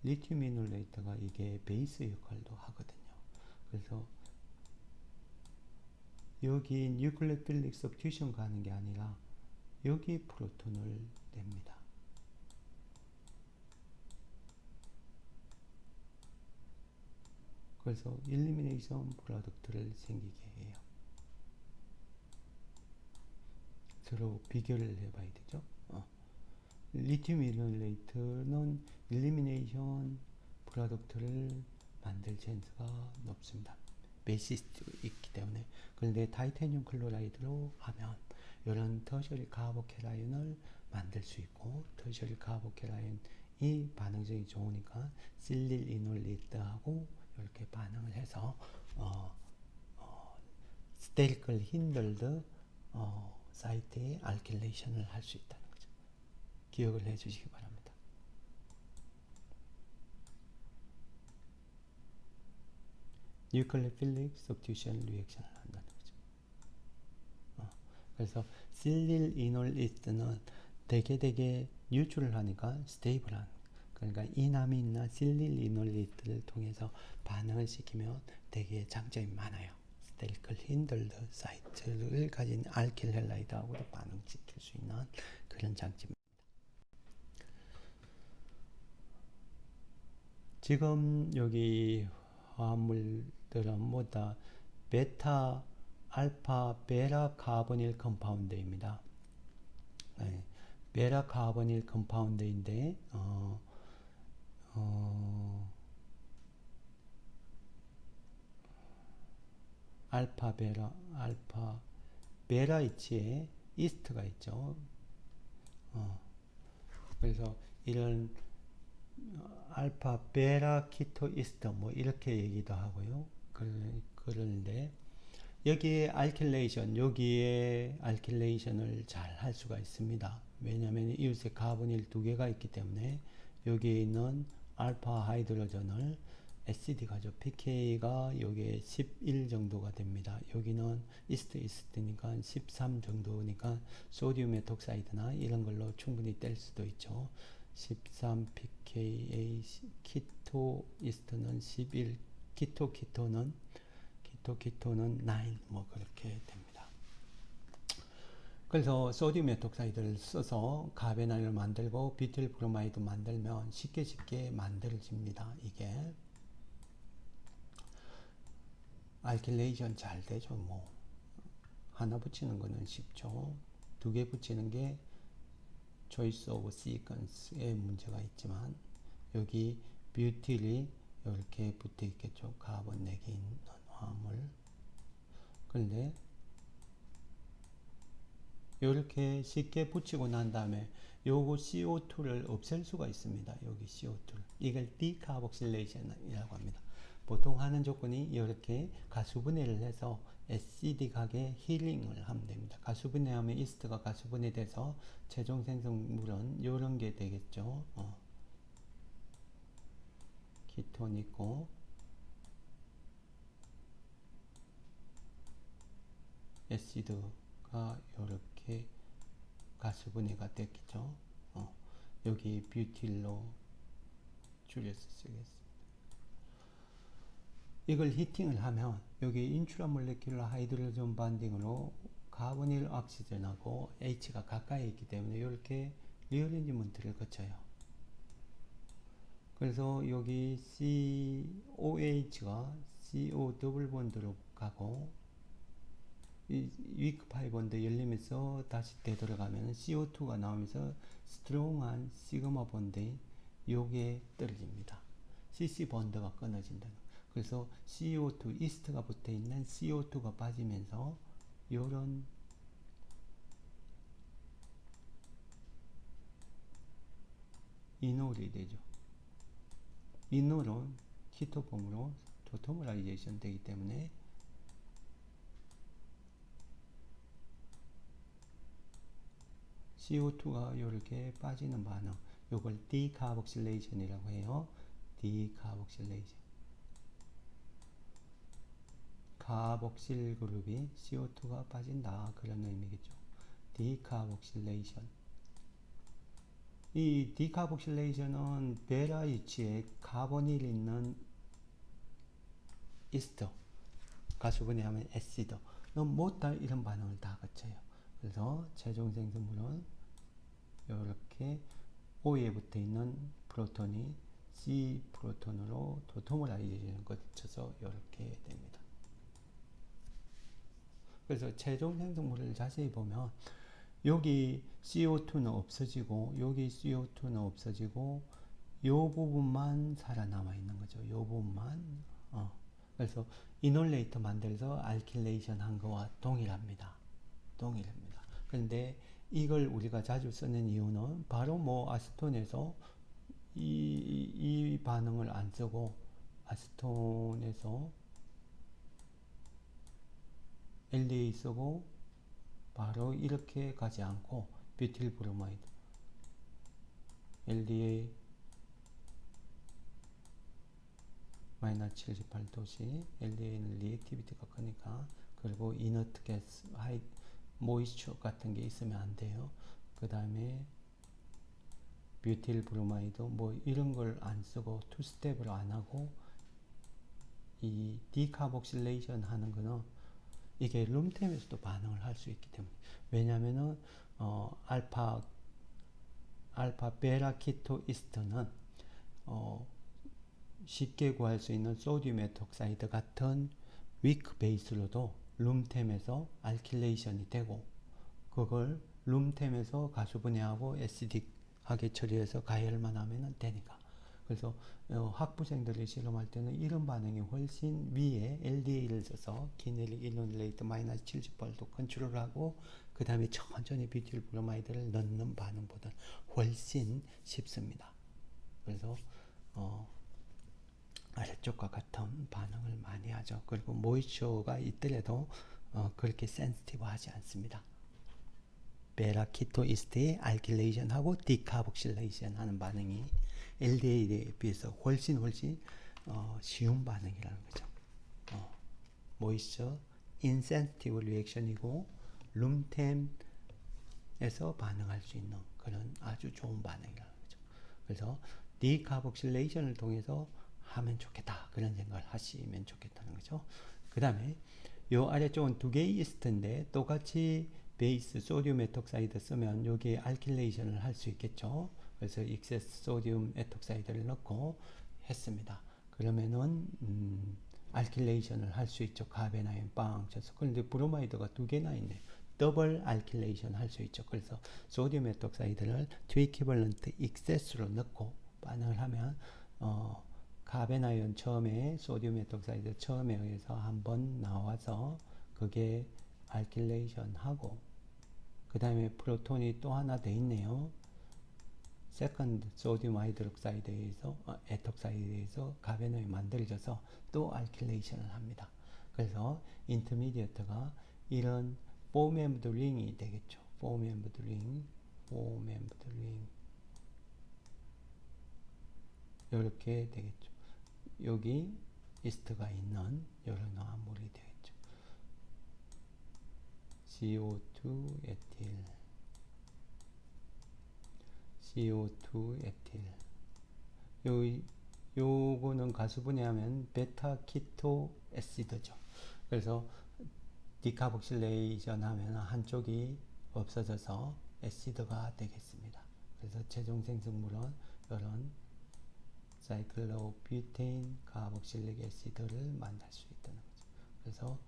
리튬 이놀레이트가 이게 베이스 역할도 하거든요. 그래서 여기 뉴클레필릭 서브스티션 가는 게 아니라 여기 프로톤을 냅니다. 그래서 일리미네이션 프로덕트를 생기게 해요. 서로 비교를 해봐야 되죠. 리튬 이놀레이트는 일리미네이션 프로덕트를 만들 찬스가 높습니다. 베이시스도 있기 때문에. 그런데 타이타늄 클로라이드로 하면 이런 터셔리 카보케라인을 만들 수 있고 터셔리 카보케라인이 반응성이 좋으니까 실릴 이놀레이트하고 이렇게 반응을 해서 스테리컬 힌들드 사이트의 알킬레이션을 할 수 있다는 거죠. 기억을 해주시기 바랍니다. 뉴클레필릭 서브스티션 리액션을 한다는 거죠. 그래서 실릴 이놀리스트는 되게 뉴트럴하니까 스테이블한 그러니까 이나민이나 실릴리놀리트를 통해서 반응을 시키면 되게 장점이 많아요. 스테리클 힌들드 사이트를 가진 알킬 헬라이드하고도 반응시킬 수 있는 그런 장점. 지금 여기 화합물들은 모두 다 베타, 알파, 베라 카보닐 컴파운드입니다. 네, 베라 카보닐 컴파운드인데 알파, 베라 위치에 이스트가 있죠. 그래서 이런 알파, 베라, 키토, 이스트 뭐 이렇게 얘기도 하고요. 그러는데 여기에 알킬레이션을 잘 할 수가 있습니다. 왜냐하면 이웃에 카보닐 두 개가 있기 때문에 여기에 있는 알파 하이드로전을 SCD가죠. pK가 여기에 11 정도가 됩니다. 여기는 이스트니까 13 정도니까 소디움 메톡사이드나 이런 걸로 충분히 뗄 수도 있죠. 13 pKa 키토 이스트는 11 키토는 9 뭐 그렇게 됩니다. 그래서 소디움 메톡사이드를 써서 가베나를 만들고 비틸 브로마이드 만들면 쉽게 만들어집니다. 이게 알킬레이션 잘 되죠. 뭐 하나 붙이는 거는 쉽죠. 두 개 붙이는 게 초이스 오브 시퀀스에 문제가 있지만 여기 뷰틸이 이렇게 붙어 있겠죠. 카본 4개 있는 화합물. 그런데 이렇게 쉽게 붙이고 난 다음에 요거 CO2를 없앨 수가 있습니다. 여기 CO2를. 이걸 디카복실레이션이라고 합니다. 보통 하는 조건이 이렇게 가수분해를 해서 SCD 각에 힐링을 하면 됩니다. 가수분해하면 이스트가 가수분해돼서 최종 생성물은 이런 게 되겠죠. 키톤 있고 애시드가 이렇게 가수분해가 됐겠죠. 여기 뷰틸로 줄여서 쓰겠습니다. 이걸 히팅을 하면 여기 인트라몰레큘러 하이드로전 반딩으로 카보닐 옥시전하고 H가 가까이 있기 때문에 이렇게 리어레인지먼트를 거쳐요. 그래서 여기 COH가 CO 더블 본드로 가고 이 위크 파이 본드 열리면서 다시 되돌아가면 CO2가 나오면서 스트롱한 시그마 본드인 요게 떨어집니다. CC 본드가 끊어진다는. 그래서 CO2 이스트가 붙어 있는 CO2가 빠지면서 요런 이놀이 되죠. 이놀은 키토폼으로 도토머라이제이션 되기 때문에 CO2가 이렇게 빠지는 반응, 요걸 디카복실레이션이라고 해요. 디카복실레이션. 카복실 그룹이 CO2가 빠진다 그런 의미겠죠. 디카복실레이션. 이 디카복실레이션은 베라 위치에 카보닐 있는 이스터 가수분해하면 애시드 모두 다 이런 반응을 다 거쳐요. 그래서 최종 생성물은 이렇게 O에 붙어 있는 프로톤이 C 프로톤으로 도토머라이제이션을 거쳐서 이렇게 됩니다. 그래서 최종 생성물을 자세히 보면 여기 CO2는 없어지고 여기 CO2는 없어지고 요 부분만 살아남아 있는 거죠. 요 부분만. 그래서 이놀레이터 만들어서 알킬레이션 한 거와 동일합니다. 그런데 이걸 우리가 자주 쓰는 이유는 바로 뭐 아세톤에서 이 반응을 안 쓰고 아세톤에서 LDA 쓰고 바로 이렇게 가지 않고 뷰틸 브로마이드 LDA 마이너스 78도씨 LDA는 리액티비티가 크니까 그리고 이너트 가스 모이스처 같은 게 있으면 안 돼요. 그 다음에 뷰틸 브로마이드 뭐 이런 걸 안 쓰고 투 스텝으로 안 하고 이 디카복실레이션 하는 거는 이게 룸템에서도 반응을 할 수 있기 때문에 왜냐면은 알파 베라 키토 이스트는 어, 쉽게 구할 수 있는 소듐 에톡사이드 같은 위크 베이스로도 룸템에서 알킬레이션이 되고 그걸 룸템에서 가수분해하고 에시딕하게 처리해서 가열만 하면 되니까. 그래서 학부생들이 실험할 때는 이런 반응이 훨씬 위에 LDA를 써서 기네릭 일루밀레이트 마이너스 70%도 컨트롤하고 그 다음에 천천히 뷰틸 브로마이드를 넣는 반응보다 훨씬 쉽습니다. 그래서 아래쪽과 같은 반응을 많이 하죠. 그리고 모이처가 있더라도 그렇게 센시티브하지 않습니다. 베라키토 이스트의 알킬레이션하고 디카복실레이션 하는 반응이 LDA에 비해서 훨씬 쉬운 반응이라는 거죠. 모이처 인센티브 리액션이고 룸템에서 반응할 수 있는 그런 아주 좋은 반응이라는 거죠. 그래서 디카복실레이션을 통해서 하면 좋겠다 그런 생각을 하시면 좋겠다는 거죠. 그 다음에 요 아래쪽은 두 개의 이스트인데 똑같이 베이스 소듐 에톡사이드 쓰면 여기에 알킬레이션을 할 수 있겠죠. 그래서 익세스 소듐 에톡사이드를 넣고 했습니다. 그러면은 알킬레이션을 할 수 있죠. 카베나인 빵 쳐서. 그런데 브로마이드가 두 개나 있네요. 더블 알킬레이션 할 수 있죠. 그래서 소듐 에톡사이드를 트위키벌런트 익세스로 넣고 반응을 하면 카베나이온 처음에 소듐 에톡사이드 처음에 의해서 한번 나와서 그게 알킬레이션 하고 그 다음에 프로톤이 또 하나 돼 있네요. 세컨드 소듐 하이드록사이드에서 에톡사이드에서 카베나이 만들어져서 또 알킬레이션을 합니다. 그래서 인터미디어트가 이런 4멤버드 링이 되겠죠. 4멤버드 링 이렇게 되겠죠. 여기 이스트가 있는 이런 화물이 되겠죠. CO2 에틸 CO2 에틸 요거는 가수분해하면 베타 키토 에시드죠. 그래서 디카복실레이션 하면 한쪽이 없어져서 에시드가 되겠습니다. 그래서 최종 생성물은 이런 사이클로뷰테인 카복실릭 에시드를 만들 수 있다는 거죠. 그래서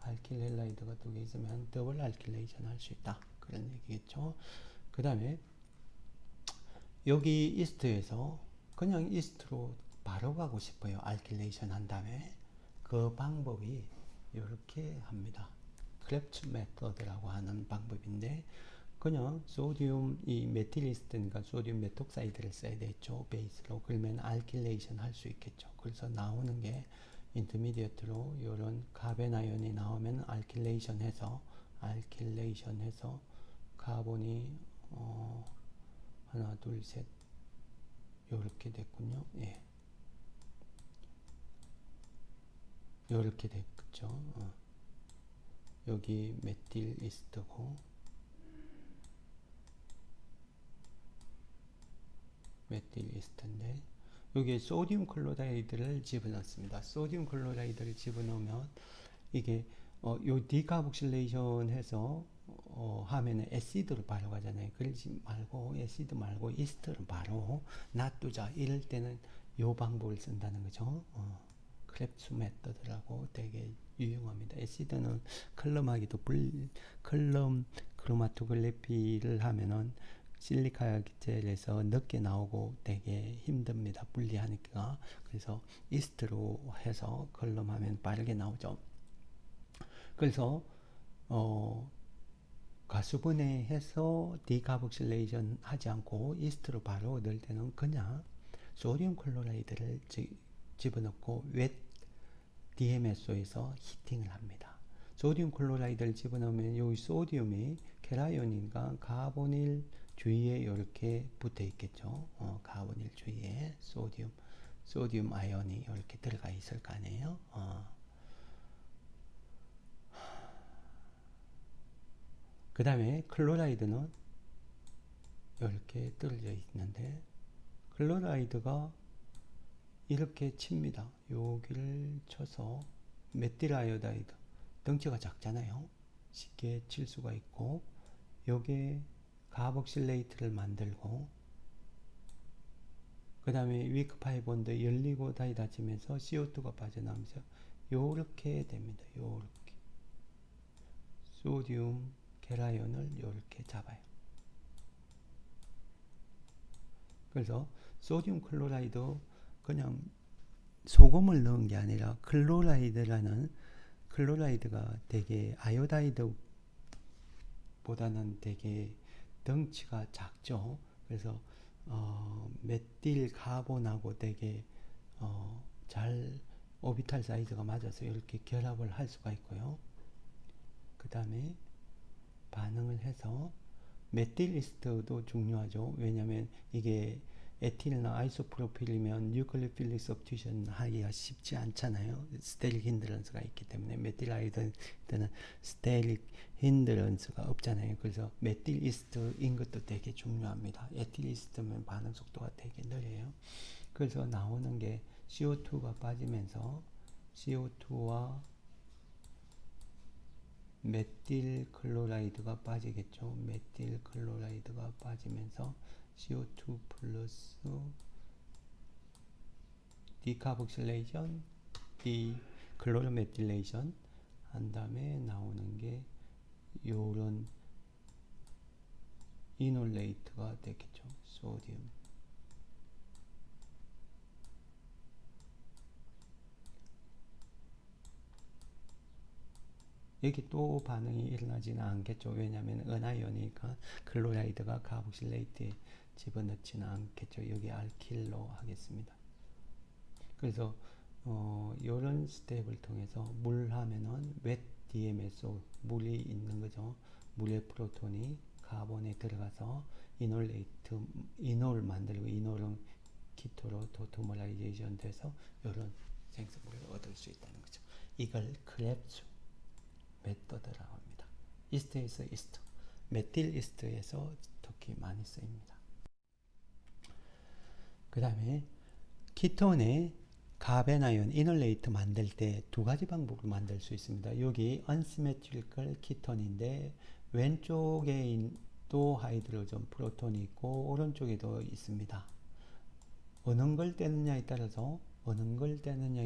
알킬 헬라이드가 두 개 있으면 더블 알킬레이션 할 수 있다. 그런 얘기겠죠. 그 다음에 여기 이스트에서 그냥 이스트로 바로 가고 싶어요. 알킬레이션 한 다음에 그 방법이 이렇게 합니다. 크랩츠 메터드라고 하는 방법인데 그냥 소듐 이 메틸이스트니까 소듐 메톡사이드를 써야 되겠죠. 베이스로. 그러면 알킬레이션 할 수 있겠죠. 그래서 나오는 게 인터미디어트로 이런 카베나이온이 나오면 알킬레이션 해서 카본이 하나 둘 셋 요렇게 됐군요. 예. 요렇게 됐죠. 여기 메틸 이스트고 메틸 이스트인데 여기에 소듐 클로라이드를 집어넣습니다. 소듐 클로라이드를 집어넣으면 이게 요 디카복실레이션 해서 하면은 에시드로 바로 가잖아요. 그러지 말고 에시드 말고 이스트로 바로 놔두자. 이럴 때는 요 방법을 쓴다는 거죠. 크랩츠 메터드라고 되게 유용합니다. 에시드는 클럼 크로마토그래피를 하면은 실리카 젤에서 늦게 나오고 되게 힘듭니다. 분리하니까. 그래서 이스트로 해서 컬럼하면 빠르게 나오죠. 그래서 가수분해해서 디카복실레이션 하지 않고 이스트로 바로 넣을 때는 그냥 소듐 클로라이드를 집어넣고 웻 DMSO에서 히팅을 합니다. 소듐 클로라이드를 집어넣으면 여기 소듐이 케라이온인가 카보닐 주위에 이렇게 붙어 있겠죠. 카보닐 주위에 소듐 아연이 이렇게 들어가 있을 거 아니에요. 그 다음에 클로라이드는 이렇게 떨어져 있는데 클로라이드가 이렇게 칩니다. 여기를 쳐서 메틸 아이오다이드 덩치가 작잖아요. 쉽게 칠 수가 있고 여기에 가복실레이트를 만들고 그 다음에 위크 파이 본드 열리고 닫히면서 CO2가 빠져나오면서 요렇게 됩니다. 요렇게 소디움 계라연을 요렇게 잡아요. 그래서 소디움 클로라이드 그냥 소금을 넣은 게 아니라 클로라이드가 되게 아이오다이드 보다는 되게 덩치가 작죠. 그래서 메틸 카본하고 되게 잘 오비탈 사이즈가 맞아서 이렇게 결합을 할 수가 있고요. 그 다음에 반응을 해서 메틸 이스트도 중요하죠. 왜냐하면 이게 에틸이나 아이소프로필이면 뉴클리오필 서브스티션 하기가 쉽지 않잖아요. 스테릭 힌드런스가 있기 때문에 메틸 아이오다이드는 스테릭 힌드런스가 없잖아요. 그래서 메틸 이스트인 것도 되게 중요합니다. 에틸 이스트면 반응 속도가 되게 느려요. 그래서 나오는 게 CO2가 빠지면서 CO2와 메틸 클로라이드가 빠지겠죠. 메틸 클로라이드가 빠지면서 CO2 플러스 디카복실레이션, 디클로로메틸레이션 한 다음에 나오는 게 요런 이놀레이트가 되겠죠. 소디움. 여기 또 반응이 일어나지는 않겠죠. 왜냐하면 은하연이니까 클로라이드가 카복실레이트에 집어넣지는 않겠죠. 여기 알킬로 하겠습니다. 그래서 이런 스텝을 통해서 물 하면은 웻 DMSO 물이 있는 거죠. 물의 프로톤이 카본에 들어가서 이놀 만들고 이놀은 키토로 도토몰라이제이션 돼서 이런 생성물을 얻을 수 있다는 거죠. 이걸 크랩츠 메터드라고 합니다. 이스트에서 이스트, 메틸 이스트에서 특히 많이 쓰입니다. 그 다음에 키톤의 가베나이온 이놀레이트 만들 때 두 가지 방법으로 만들 수 있습니다. 여기 언시메트리컬 키톤인데 왼쪽에도 하이드로전 프로톤이 있고 오른쪽에도 있습니다. 어느 걸 떼느냐에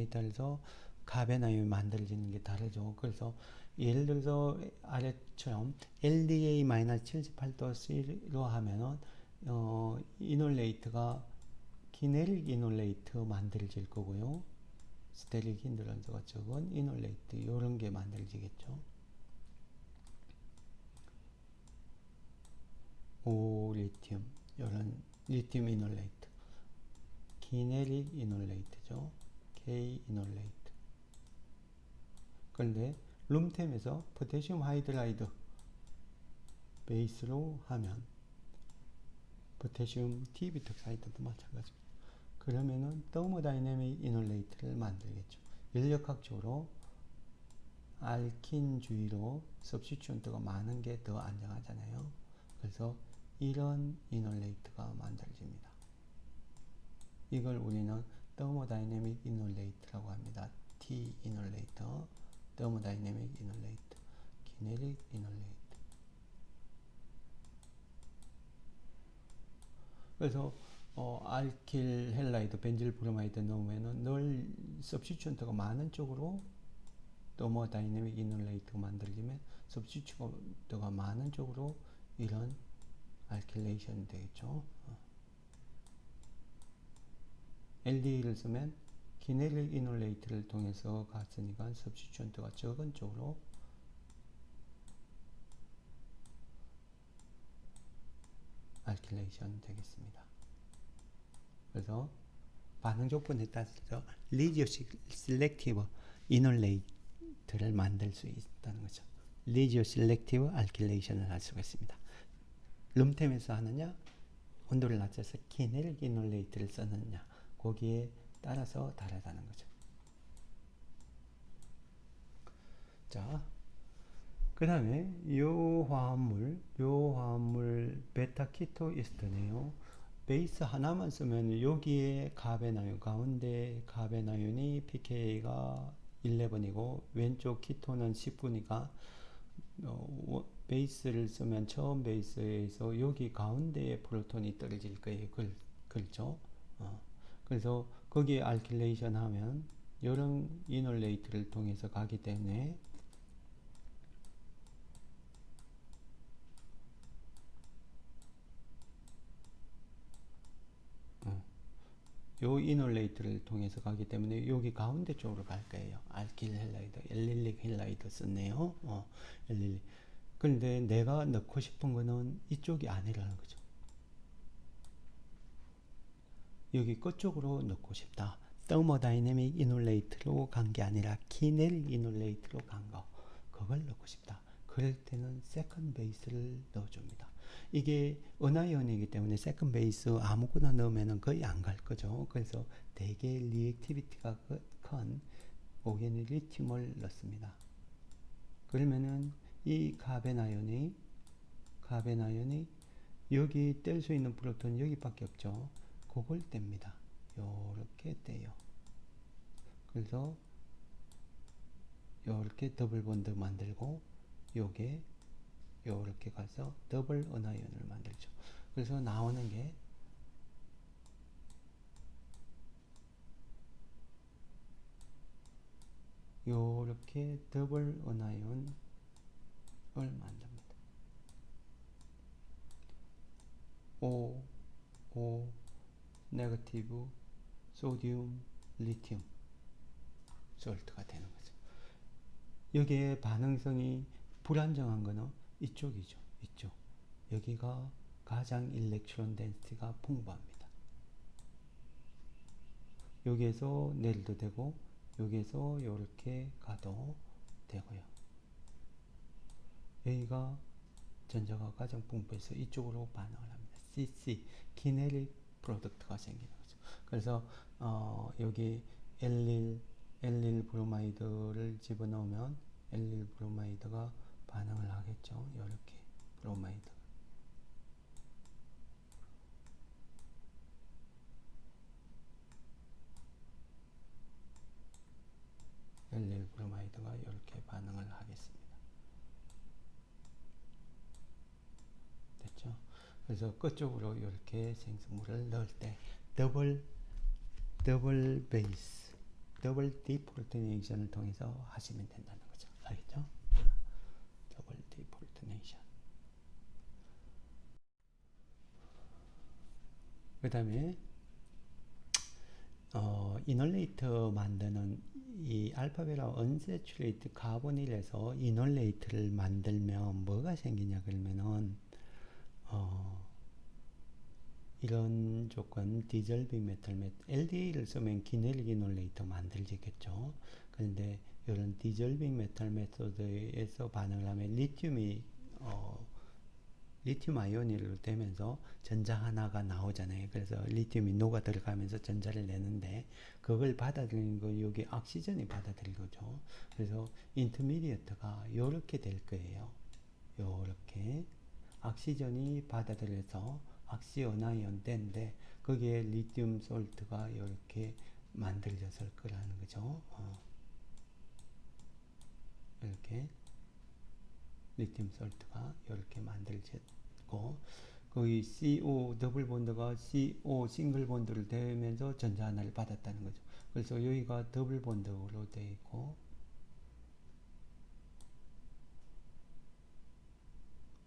따라서 가베나이온이 만들어지는 게 다르죠. 그래서 예를 들어서 아래처럼 LDA-78도 C로 하면은 이놀레이트가 기네릭 이놀레이트 만들어질 거고요. 스테릭 힌드런스가 적은 이놀레이트 이런 게 만들어지겠죠. 오리튬 이런 리튬 이놀레이트, 기네릭 이놀레이트죠. K 이놀레이트. 그런데 룸템에서 포테슘 하이드라이드 베이스로 하면 포테슘 T비톡사이드도 마찬가지입니다. 그러면은 더모다이내믹 이놀레이트를 만들겠죠. 연력학적으로 알킨 주위로 substituent가 많은 게 더 안정하잖아요. 그래서 이런 이놀레이트가 만들어집니다. 이걸 우리는 더모다이내믹 이놀레이트라고 합니다. T 이놀레이터, 더모다이내믹 이놀레이트, 기네릭 이놀레이트. 그래서 알킬 헬라이드, 벤질 브로마이드 넣으면은 늘 substituent가 많은 쪽으로 더모다이내믹 이놀레이트가 만들어지면 substituent가 많은 쪽으로 이런 알킬레이션이 되겠죠. LDE를 쓰면 기네릭 이놀레이트를 통해서 갔으니까 substituent가 적은 쪽으로 알킬레이션 되겠습니다. 그래서 반응 조건에 따라서 리지오 셀렉티브 이놀레이트를 만들 수 있다는 거죠. 리지오 셀렉티브 알킬레이션을 할 수가 있습니다. 룸템에서 하느냐, 온도를 낮춰서 기네릭 이놀레이트를 쓰느냐, 거기에 따라서 다르다는 거죠. 자, 그 다음에 요 화합물 베타 키토 이스트네요. 베이스 하나만 쓰면 여기에 카베나윤 가운데 카베나윤이 pK가 11이고 왼쪽 키토는 19니까 베이스를 쓰면 처음 베이스에서 여기 가운데에 프로톤이 떨어질 거예요. 그렇죠? 그래서 거기에 알킬레이션 하면 이런 이놀레이트를 통해서 가기 때문에 요 이놀레이트를 통해서 가기 때문에 여기 가운데 쪽으로 갈 거예요. 알킬 헬라이드, 엘릴릭 헬라이드 썼네요. 엘릴릭. 그런데 내가 넣고 싶은 거는 이쪽이 아니라는 거죠. 여기 끝쪽으로 넣고 싶다. 더모다이내믹 이놀레이트로 간 게 아니라 키넬 이놀레이트로 간 거. 그걸 넣고 싶다. 그럴 때는 세컨 베이스를 넣어줍니다. 이게 은하이온이기 때문에 세컨 베이스 아무거나 넣으면 거의 안 갈 거죠. 그래서 되게 리액티비티가 큰 오게닉 리튬을 넣습니다. 그러면은 이 카베나이온이 여기 뗄 수 있는 프로톤 여기밖에 없죠. 그걸 뗍니다. 요렇게 떼요. 그래서 요렇게 더블 본드 만들고 요게 요렇게 가서 더블 은하이온을 만들죠. 그래서 나오는 게 요렇게 더블 은하이온을 만듭니다. O 네거티브 소디움 리튬 솔트가 되는 거죠. 여기에 반응성이 불안정한 거는 이쪽이죠. 이쪽. 여기가 가장 일렉트론 덴시티가 풍부합니다. 여기에서 내려도 되고 여기에서 이렇게 가도 되고요. 여기가 전자가 가장 풍부해서 이쪽으로 반응을 합니다. CC 키네릭 프로덕트가 생기는 거죠. 그래서 여기 엘릴 브로마이드를 집어넣으면 엘릴 브로마이드가 반응을 하겠죠. 이렇게 브로마이드. 엘릴 브로마이드가 이렇게 반응을 하겠습니다. 됐죠? 그래서 끝쪽으로 이렇게 생성물을 넣을 때 더블 베이스, 더블 디포르토네이션을 통해서 하시면 된다는 거죠. 알겠죠? 더블 디포르토네이션. 그 다음에 이놀레이트 만드는 이 알파베라 언세츄레이트 카보닐에서 이놀레이트를 만들면 뭐가 생기냐 그러면은 이런 조건 디졸빙 메탈 LDA를 쓰면 기네릭 이놀레이트 만들겠죠. 그런데 이런 디졸빙 메탈 메소드에서 반응을 하면 리튬 아이온으로 되면서 전자 하나가 나오잖아요. 그래서 리튬이 녹아 들어가면서 전자를 내는데 그걸 받아들이는 거 여기 옥시전이 받아들인 거죠. 그래서 인터미디어트가 이렇게 될 거예요. 요렇게 옥시전이 받아들여서 옥시어나이온 된데 거기에 리튬 솔트가 이렇게 만들어졌을 거라는 거죠. 이렇게 리튬 솔트가 이렇게 만들어졌고 거기 CO 더블 본드가 CO 싱글 본드를 대면서 전자 하나를 받았다는 거죠. 그래서 여기가 더블 본드로 되어 있고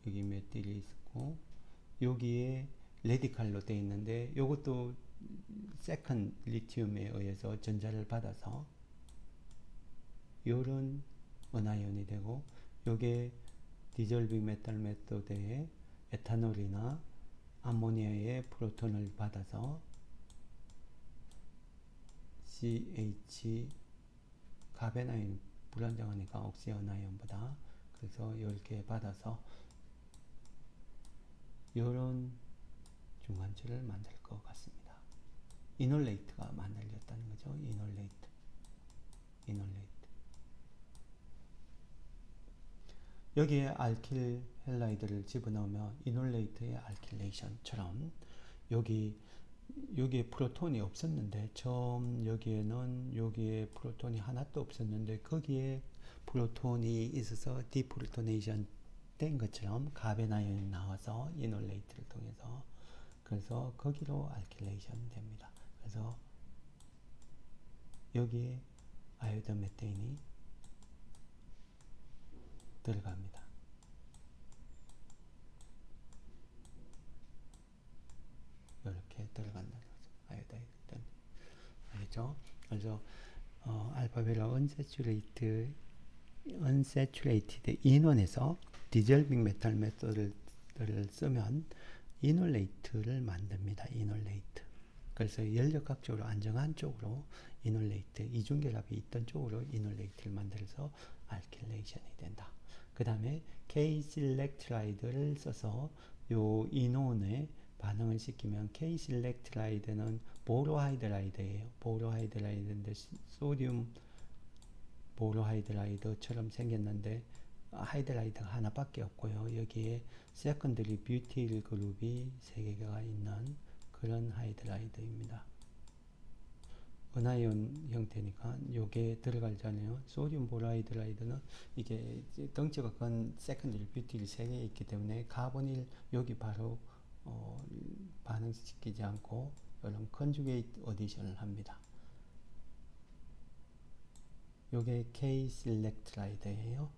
여기 메틸이 있고 여기에 레디칼로 되어 있는데 이것도 세컨 리튬에 의해서 전자를 받아서 이런 은하이온이 되고 요게 디졸빙 메탈 메소드에 에탄올이나 암모니아의 프로톤을 받아서 CH 카베나인 불안정하니까 옥시어나이온보다 그래서 이렇게 받아서 이런 중간체를 만들 것 같습니다. 이놀레이트가 만들어졌다는 거죠. 이놀레이트. 여기에 알킬 헬라이드를 집어넣으면 이놀레이트의 알킬레이션처럼 여기에 프로톤이 없었는데 처음 여기에 프로톤이 하나도 없었는데 거기에 프로톤이 있어서 디프로토네이션 된 것처럼 가벤 아이온이 나와서 이놀레이트를 통해서 그래서 거기로 알킬레이션 됩니다. 그래서 여기에 아이오드 메테인이 들어갑니다. 이렇게 들어간다는 거죠. 아이오다이드. 알겠죠? 그래서 알파벳을 unsaturated 인원에서 디졸빙 메탈 메소드를 쓰면 이놀레이트를 만듭니다. 이놀레이트. 그래서 연력학적으로 안정한 쪽으로 이놀레이트, 이중결합이 있던 쪽으로 이놀레이트를 만들어서 알킬레이션이 된다. 그 다음에 K-실렉트라이드를 써서 요 이논에 반응을 시키면 K-실렉트라이드는 보로하이드라이드예요. 보로하이드라이드인데 소듐 보로하이드라이드처럼 생겼는데 하이드라이드가 하나밖에 없고요. 여기에 세컨더리 뷰틸 그룹이 3개가 있는 그런 하이드라이드입니다. 은하이온 형태니까 요게 들어가잖아요. 소듐 보로하이드라이드는 이게 덩치가 큰 세컨더리 뷰틸이 3개 있기 때문에 카보닐 여기 바로 반응시키지 않고 이런 컨주게이트 어디션을 합니다. 요게 K-실렉트라이드예요.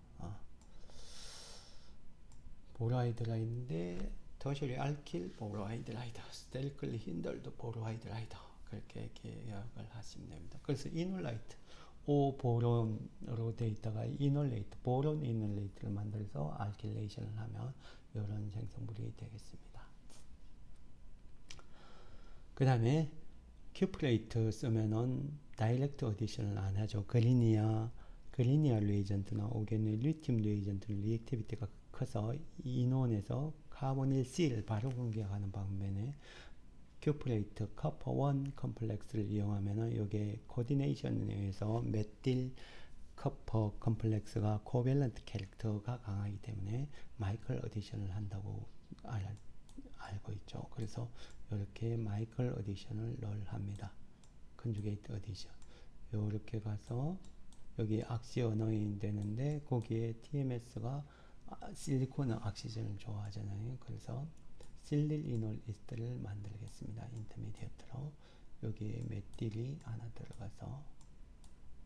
보로하이드라이드인데 터셔리 알킬 보로하이드라이드, 스테리클리 힌들드 보로하이드라이드 그렇게 기억을 하시면 됩니다. 그래서 이놀라이트 O 보론으로 되어 있다가 이놀레이트 보론 이놀레이트를 만들어서 알킬레이션을 하면 이런 생성물이 되겠습니다. 그 다음에 큐프레이트 쓰면은 다이렉트 어디션을 안 하죠. 그리니아 리에이전트나 오게는 리튬 리에이전트는 리액티비티가 커서 이논에서 카보닐 C를 바로 공격하는 방면에 큐프레이트 커퍼 1 컴플렉스를 이용하면은 이게 코디네이션에 의해서 메틸 커퍼 컴플렉스가 코밸런트 캐릭터가 강하기 때문에 마이클 어디션을 한다고 알고 있죠. 그래서 이렇게 마이클 어디션을 합니다. 컨주게이트 어디션. 이렇게 가서 여기 악시 언어인 되는데 거기에 TMS가 실리콘은 악시전을 좋아하잖아요. 그래서 실릴 이놀 이스트를 만들겠습니다. 인터미디어트로 여기에 메틸이 하나 들어가서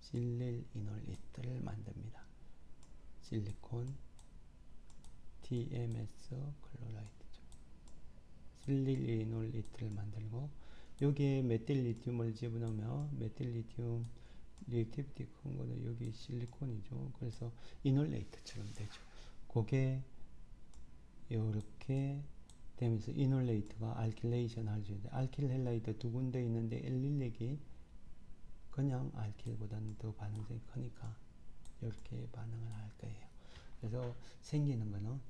실릴 이놀 이스트를 만듭니다. 실리콘 TMS 클로라이드죠. 실릴 이놀 이스트를 만들고 여기에 메틸 리튬을 집어넣으면 메틸 리튬 리액티비티 큰 거는 여기 실리콘이죠. 그래서 이놀레이트처럼 되죠. 그게 이렇게 되면서 이놀레이트가 알킬레이션 할 수 있는데 알킬 헬라이드 2군데 있는데 엘릴렉이 그냥 알킬보다는 더 반응성이 크니까 이렇게 반응을 할 거예요. 그래서 생기는 거는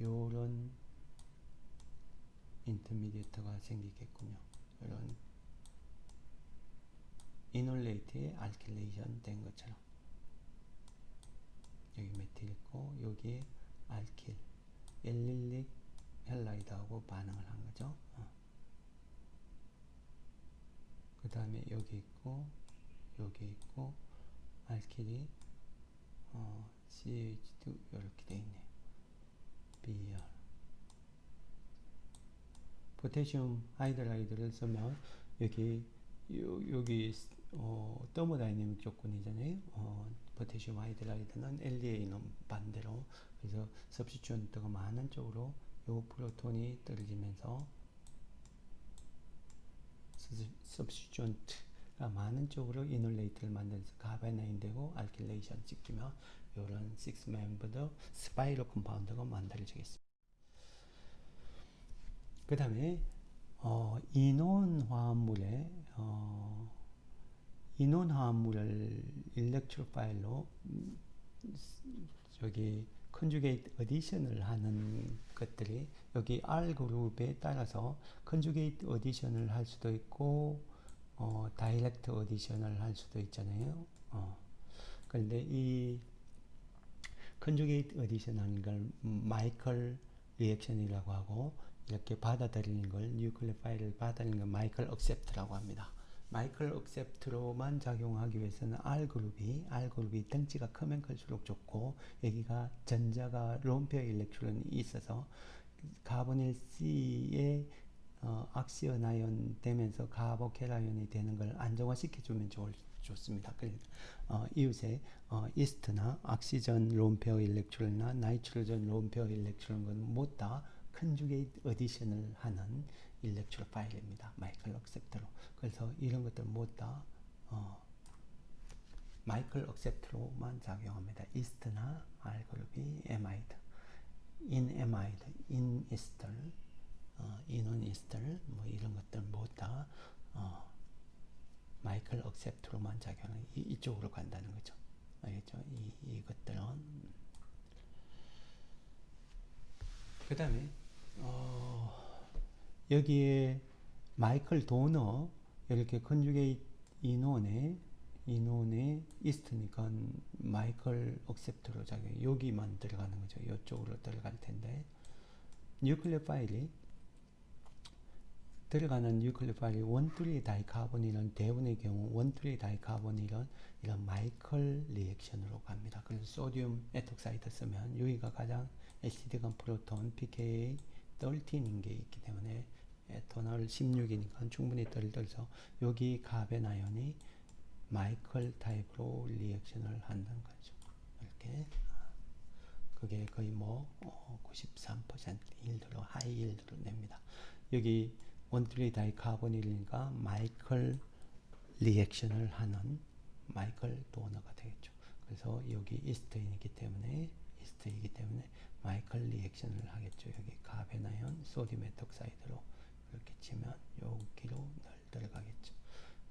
요런 인터미디어트가 생기겠군요. 이런 이놀레이트에 알킬레이션 된 것처럼 여기 메틸 있고 여기에 알킬 엘릴릭 헬라이드하고 반응을 한 거죠. 그 다음에 여기 있고 알킬이 CH2 이렇게 돼 있네요. BR 포테슘 하이드라이드를 쓰면 여기 더모다이내믹 조건이잖아요. 포테슘 하이드라이드는 LDA는 반대로 그래서 substituent가 많은 쪽으로 요 프로톤이 떨어지면서 substituent가 많은 쪽으로 이놀레이트를 만들어서 가바나인 되고 알킬레이션 시키면 요런 6-membered 스파이럴 컴파운드가 만들어지겠습니다. 그 다음에 이논 화합물을 일렉트로 파일로 저기 컨주게이트 어디션을 하는 것들이 여기 R 그룹에 따라서 컨주게이트 어디션을 할 수도 있고 다이렉트 어디션을 할 수도 있잖아요. 그런데 이 컨주게이트 어디션 하는 걸 마이클 리액션이라고 하고, 이렇게 받아들이는 걸 뉴클리오파일을 받아들이는 걸 마이클 억셉트라고 합니다. 마이클 억셉트로만 작용하기 위해서는 R그룹이 덩치가 크면 클수록 좋고, 여기가 전자가 론페어 일렉트론이 있어서 카보닐 C에 악시언아이온 되면서 카보케라이온이 되는 걸 안정화시켜주면 좋습니다. 이웃에 이스트나 악시전 론페어 일렉트론이나 나이트로전 론페어 일렉트론은 모두 다 컨주게이트 어디션을 하는 일렉트로 파일입니다. 마이클 억셉트로. 그래서 이런 것들 모두 다 마이클 억셉트로만 작용합니다. 이스트나 R그룹이 에마이드, 인 에마이드, 인 이스터, 인온 이스터, 뭐 이런 것들 모두 다 마이클 억셉트로만 작용하는 이쪽으로 간다는 거죠. 알겠죠? 이것들은 그 다음에 여기에 마이클 도너 이렇게 컨주게이트 인원에 이스트니까 마이클 억셉트로 작용, 여기만 들어가는 거죠. 이쪽으로 들어갈 텐데, 뉴클리오 파일이 들어가는 뉴클리오 파일이 원투리 다이카보닐은 대부분의 경우 원투리 다이카보닐은 이런 마이클 리액션으로 갑니다. 그래서 소듐 에톡사이드 쓰면 여기가 가장 에시드간 프로톤 pKa 13인 게 있기 때문에 에탄올 16이니까 충분히 떨어서 여기 가벤 아연이 마이클 타입으로 리액션을 한다는 거죠. 이렇게 그게 거의 뭐 93% 일드로 하이 일드로 냅니다. 여기 원투리 다이카보닐이니까 마이클 리액션을 하는 마이클 도너가 되겠죠. 그래서 여기 이스트이기 때문에 마이클 리액션을 하겠죠. 여기 가벤 아연 소듐 에톡사이드로 이렇게 치면 여기로 늘 들어가겠죠.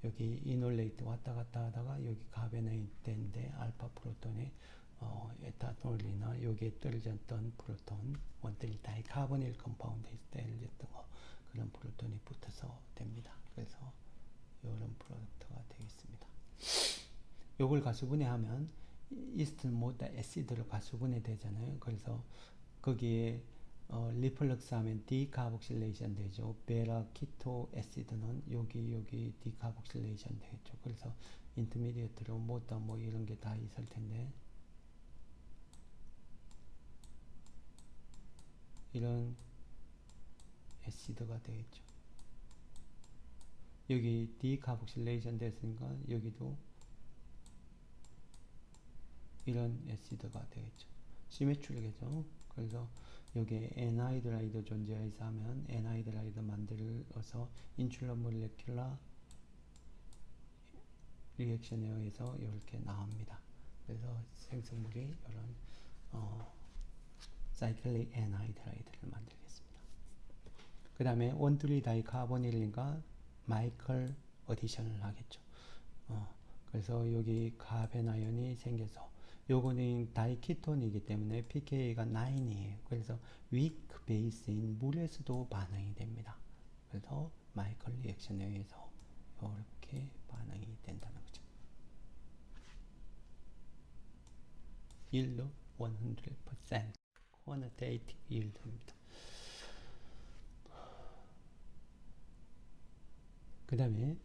여기 이놀레이트 왔다 갔다 하다가 여기 가벤 아연 때인데 알파 프로톤에 에탄올이나 여기에 떨어졌던 프로톤 원투리 다이카보닐 컴파운드에 떨어졌던 거, 그런 프로톤이 붙어서 됩니다. 그래서 이런 프로덕트가 되겠습니다. 요걸 가수분해하면 이스트는 모두 다 애시드로 가수분해 되잖아요. 그래서 거기에 리플럭스 하면 디카복실레이션 되죠. 베라 키토 애시드는 여기 디카복실레이션 되겠죠. 그래서 인터미디어트로 모두 다 뭐 이런 게 다 있을 텐데, 이런 애시드가 되겠죠. 여기 디카복실레이션 됐으니까 여기도 이런 애시드가 되겠죠. 시메트릭이죠. 그래서 여기에 에나이드라이드 존재해서 하면 에나이드라이드 만들어서 인출러 몰레큘라 리액션에 의해서 이렇게 나옵니다. 그래서 생성물이 이런 사이클릭 에나이드라이드를 만들겠습니다. 그 다음에 원투리 다이카보닐과 마이클 어디션을 하겠죠. 그래서 여기 가벤 아연이 생겨서 요거는 다이키톤이기 때문에 pK가 9이에요. 그래서 위크 베이스인 물에서도 반응이 됩니다. 그래서 마이클 리액션에 의해서 이렇게 반응이 된다는 거죠. yield 100% quantitative yield입니다. 그 다음에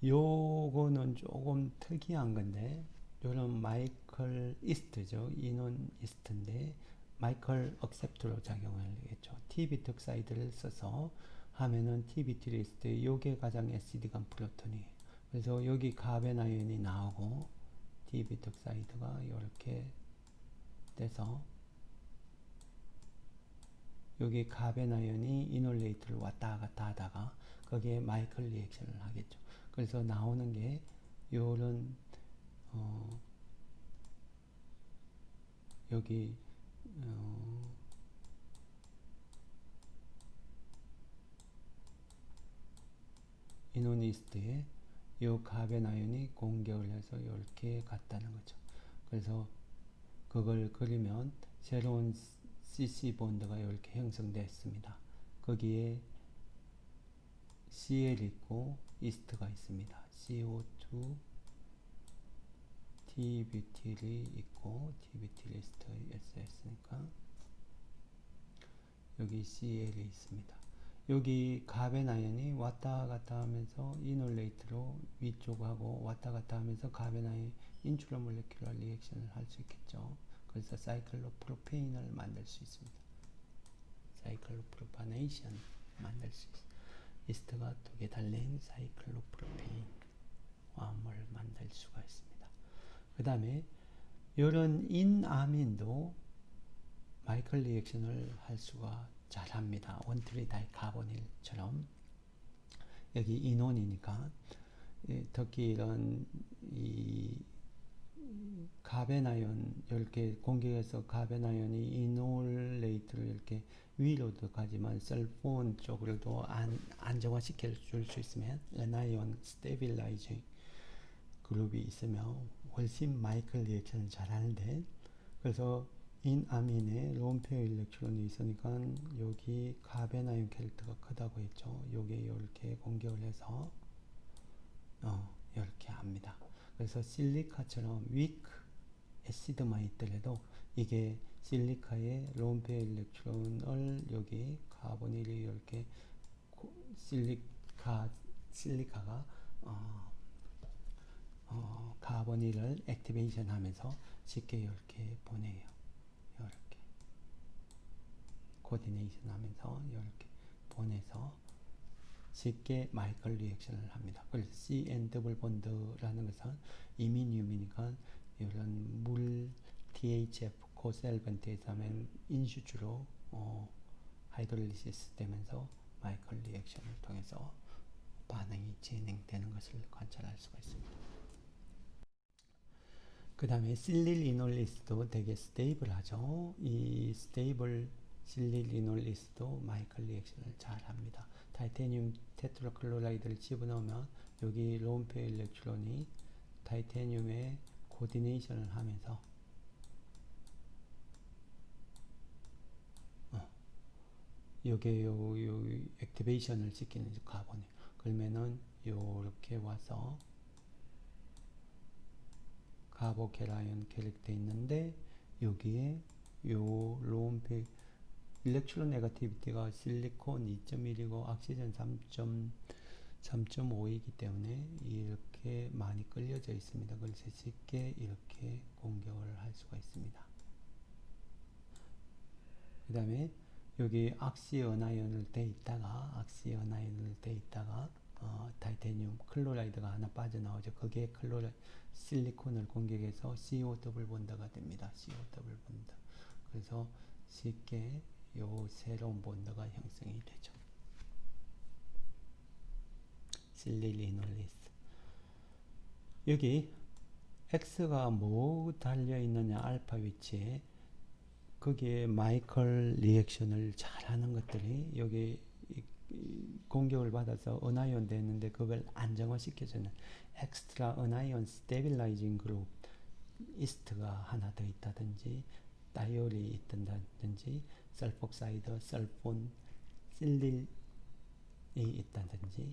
요거는 조금 특이한 건데, 요런 마이클 이스트죠. 인원 이스트인데 마이클 억셉트로 작용을 하겠죠. TB-톡사이드를 써서 하면은 TB-트리스트, 요게 가장 애시드간 프로톤이에요. 그래서 여기 가벤 아연이 나오고 TB-톡사이드가 이렇게 돼서 여기 가벤 아연이 이놀레이트를 왔다 갔다 하다가 거기에 마이클 리액션을 하겠죠. 그래서 나오는 게 요런 여기 이노니스트에 요 가벤 아연이 공격을 해서 이렇게 갔다는 거죠. 그래서 그걸 그리면 새로운 CC 본드가 이렇게 형성됐습니다. 거기에 Cl 있고 이스트가 있습니다. CO2 tbtl이 있고 tbt 리스트 SS니까 여기 CL이 있습니다. 여기 가벤 아연이 왔다 갔다 하면서 이놀레이트로 위쪽하고 왔다 갔다 하면서 가벤 아연 인트라몰레큘러 리액션을 할 수 있겠죠. 그래서 사이클로프로페인을 만들 수 있습니다. 사이클로프로파네이션 만들 수 있습니다. 이스트가 두 개 달린 사이클로프로페인 화합물을 만들 수가 있습니다. 그 다음에 이런 인아민도 마이클 리액션을 할 수가 잘합니다. 원트리 다이카보닐처럼 여기 인원이니까 특히 이런 이 가벤아연 이렇게 공격해서 가벤아연이 이놀레이트를 이렇게 위로도 가지만 셀폰 쪽으로도 안정화시켜 줄 수 있으면 에나이온 스테빌라이징 그룹이 있으면 훨씬 마이클 리액션을 잘하는데 그래서 인아민에 롬페어 일렉트론이 있으니까 여기 가벤아연 캐릭터가 크다고 했죠. 요게 이렇게 공격을 해서 이렇게 합니다. 그래서 실리카처럼 위크 애시드만 있더라도 이게 실리카의 롬페어 일렉트론을 여기 카보닐이 이렇게 실리카가 카보닐을 액티베이션 하면서 쉽게 이렇게 보내요. 이렇게 코디네이션 하면서 이렇게 보내서 쉽게 마이클 리액션을 합니다. 그래서 CN 더블 본드라는 것은 이민유미니까 이런 물 THF 코셀벤트에서 하면 인슈주로 하이드롤리시스 되면서 마이클 리액션을 통해서 반응이 진행되는 것을 관찰할 수가 있습니다. 그 다음에 실릴이놀리스도 되게 스테이블하죠. 이 스테이블 실릴이놀리스도 마이클 리액션을 잘 합니다. 타이타늄 테트라클로라이드를 집어넣으면 여기 롬페어 일렉트론이 타이타늄에 코디네이션을 하면서 요게 요 액티베이션을 시키는 카본이에요. 그러면은 요렇게 와서 카보케라이온 캐릭터 있는데 여기에 요 롬페 일렉트론 네거티비티가 실리콘 2.1이고 악시전 3.5이기 때문에 이렇게 많이 끌려져 있습니다. 그래서 쉽게 이렇게 공격을 할 수가 있습니다. 그 다음에 여기 악시어나이온을 대 있다가 타이타늄 클로라이드가 하나 빠져나오죠. 그게 실리콘을 공격해서 CO 더블 본드가 됩니다. CO 더블 본드. 그래서 쉽게 요 새로운 본드가 형성이 되죠. 실릴리놀리스. 여기 X가 뭐 달려 있느냐 알파 위치에 거기에 마이클 리액션을 잘하는 것들이 여기 공격을 받아서 어나이온 됐는데 그걸 안정화시켜주는 엑스트라 어나이온 스테빌라이징 그룹 이스트가 하나 더 있다든지 다이올이 있다든지 설폭사이드, 설폰, 실릴이 있다든지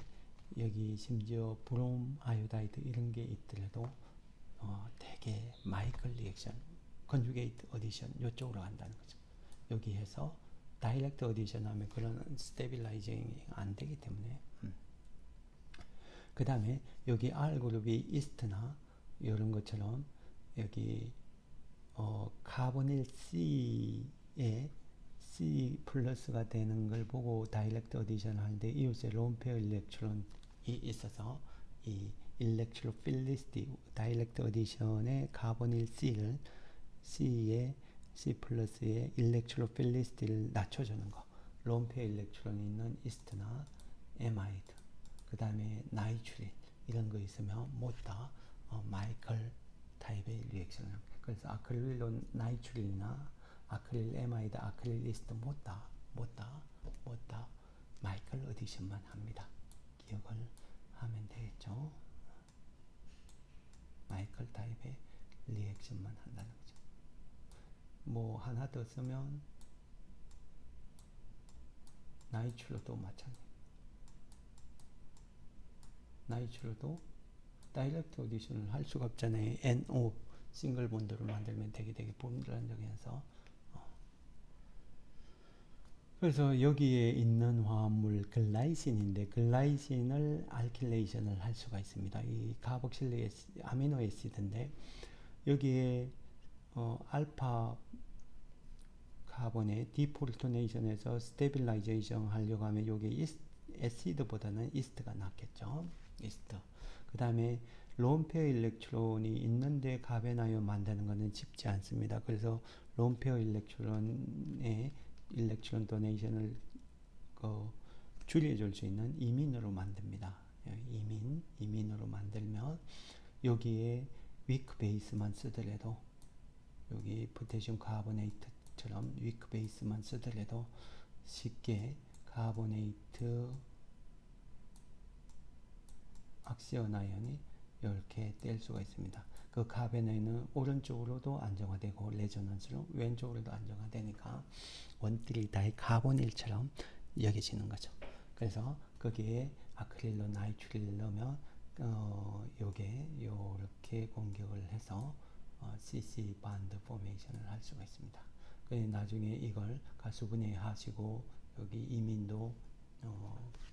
여기 심지어 브롬 아이오다이드 이런 게 있더라도 되게 마이클 리액션 컨주게이트 어디션 이쪽으로 간다는 거죠. 여기에서 다이렉트 어디션 하면 그런 스테빌라이징이 안 되기 때문에 그 다음에 여기 R그룹이 이스트나 이런 것처럼 여기 카보닐 C에 C 플러스가 되는 걸 보고 다이렉트 어디션 하는데 이웃에 롬페어 일렉트론이 있어서 이 일렉트로필리시티 다이렉트 어디션의 카보닐 C를 C에 C 플러스의 일렉트로필리시티를 낮춰주는 거. 롬페어 일렉트론이 있는 이스트나 에마이드, 그 다음에 나이트릴 이런 거 있으면 못다 마이클 타입의 리액션을 합니다. 그래서 아크릴론 나이트릴이나 아크릴 에마이드, 아크릴 이스트 못다 마이클 어디션만 합니다. 기억을 하면 되겠죠. 마이클 타입의 리액션만 한다는 거죠. 뭐 하나 더 쓰면 나이트로도 마찬가지. 나이트로도 다이렉트 오디션을 할 수가 없잖아요. NO 싱글 본드로 만들면 되게 불안정해서 그래서 여기에 있는 화합물 글라이신인데 글라이신을 알킬레이션을 할 수가 있습니다. 이 카복실릭 아미노 애시드인데 여기에 알파 카본의 디포르토네이션에서 스테빌라이제이션 하려고 하면 여기 애시드보다는 이스트가 낫겠죠. 이스트. 그 다음에 론페어 일렉트론이 있는데 가베나이온 만드는 것은 쉽지 않습니다. 그래서 론페어 일렉트론의 일렉트론 도네이션을 줄여줄 수 있는 이민으로 만듭니다. 이민으로 만들면 여기에 위크 베이스만 쓰더라도 여기 포타슘 카보네이트처럼 위크 베이스만 쓰더라도 쉽게 카보네이트 악시온아연이 이렇게 뗄 수가 있습니다. 그 카베나이는 오른쪽으로도 안정화되고 레조넌스로 왼쪽으로도 안정화되니까 원들이 다이 카보닐처럼 여겨지는 거죠. 그래서 거기에 아크릴로 나이트릴을 넣으면 요게 요렇게 공격을 해서 CC 반드 포메이션을 할 수가 있습니다. 나중에 이걸 가수분해 하시고 여기 이민도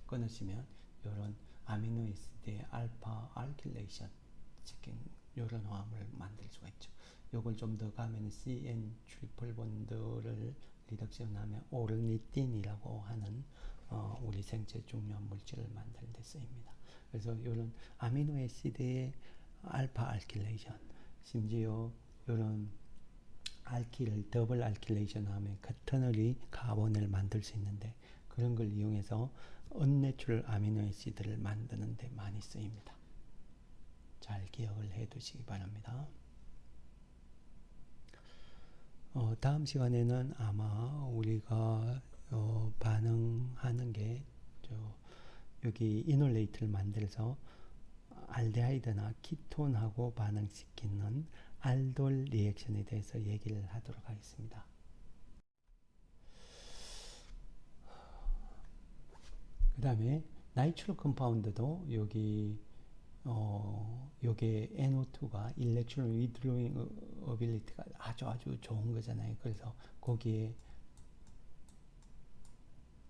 끊으시면 요런 아미노에시드의 알파 알킬레이션 치킨 요런 화합을 만들 수가 있죠. 요걸 좀 더 가면 CN 트리플 본드를 리덕션하면 오르니틴이라고 하는 우리 생체 중요한 물질을 만드는 데 쓰입니다. 그래서 이런 아미노애시드의 알파 알킬레이션, 심지어 이런 알킬을 더블 알킬레이션 하면 커터너리 카본을 만들 수 있는데 그런 걸 이용해서 언내추럴 아미노애시드를 만드는 데 많이 쓰입니다. 잘 기억을 해 두시기 바랍니다. 다음 시간에는 아마 우리가 반응하는 게 여기 이놀레이트를 만들어서 알데하이드나 키톤하고 반응시키는 알돌 리액션에 대해서 얘기를 하도록 하겠습니다. 그 다음에 나이트로 컴파운드도 여기 요게 NO2가 일렉트론 위드로잉 어빌리티가 아주 좋은 거잖아요. 그래서 거기에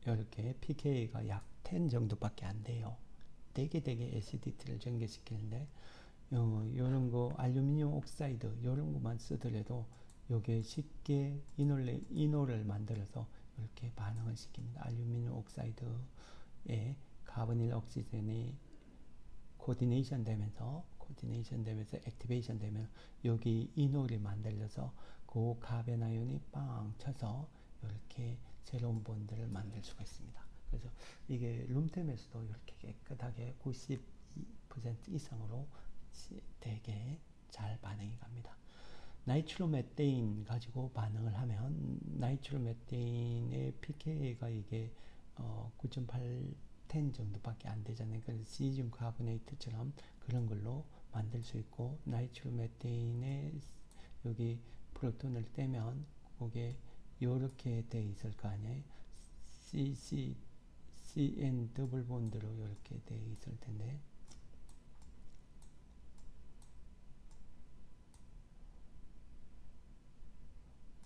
이렇게 pK가 약 10 정도밖에 안 돼요. 되게 애시디티를 전개시키는데 요런 거 알루미늄 옥사이드 요런 것만 쓰더라도 요게 쉽게 이놀을 만들어서 이렇게 반응을 시킵니다. 알루미늄 옥사이드에 카보닐 옥시젠이 코디네이션 되면서 액티베이션 되면 여기 이놀이 만들어서 그 카본 아연이 빵 쳐서 이렇게 새로운 본드를 만들 수가 있습니다. 그래서 이게 룸템에서도 이렇게 깨끗하게 90% 이상으로 되게 잘 반응이 갑니다. 나이트로메테인 가지고 반응을 하면 나이트로메테인의 pK가 이게 9.8 10 정도밖에 안 되잖아요. 그래서 시리움 카보네이트처럼 그런 걸로 만들 수 있고 나이트로메테인의 여기 프로톤을 떼면 그게 이렇게 돼 있을 거 아니에요. CN 더블 본드로 이렇게 돼 있을 텐데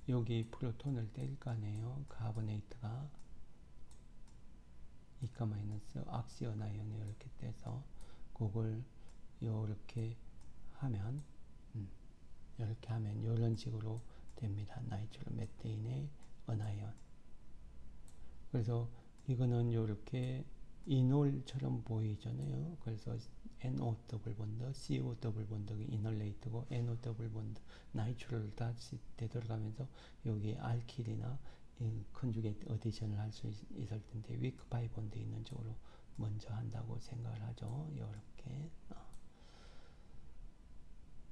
여기 프로톤을 뗄 거 아니에요. 카보네이트가 이카 마이너스 악시온 아이온을 이렇게 떼서 그걸 이렇게 하면 이런 식으로 됩니다. 나이트로메테인의 은하이온. 그래서 이거는 이렇게 이놀처럼 보이잖아요. 그래서 NO 더블 본드, CO 더블 본드가 이놀레이트고 NO 더블 본드, 나이트로를 다시 되돌아가면서 여기 알킬이나 컨주게이트 어디션을 할 수 있을 텐데 위크 바이 본드 있는 쪽으로 먼저 한다고 생각을 하죠. 이렇게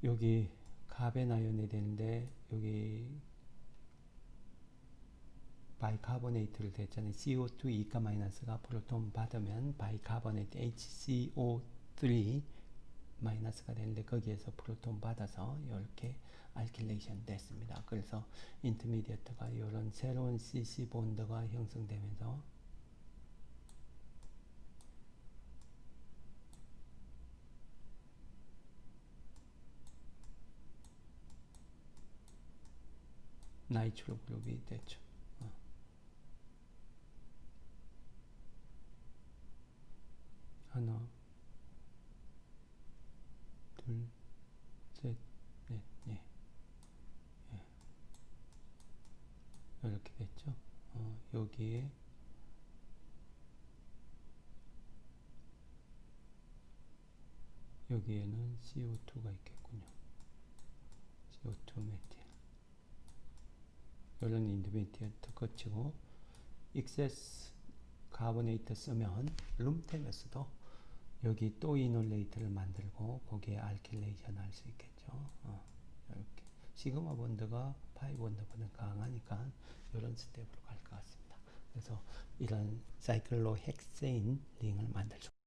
여기 카본 아연이 되는데 여기 바이카보네이트를 됐잖아요. CO2 이카 마이너스가 프로톤 받으면 바이카보네이트 HCO3 마이너스가 되는데 거기에서 프로톤 받아서 이렇게 알킬레이션 됐습니다. 그래서 인터미디어트가 이런 새로운 CC 본드가 형성되면서 나이트로 그룹이 됐죠. 어. 하나, 둘, 셋, 넷, 네. 이렇게 됐죠. 여기에 여기에는 CO2가 있겠군요. CO2 메틸. 이런 인터미디어트 거치고 익세스 카보네이트 쓰면 룸템에서도 여기 또 이놀레이트를 만들고 거기에 알킬레이션 할 수 있겠죠. 이렇게 시그마 본드가 파이 본드보다 강하니까 이런 스텝으로 갈 것 같습니다. 그래서 이런 사이클로 헥세인 링을 만들 수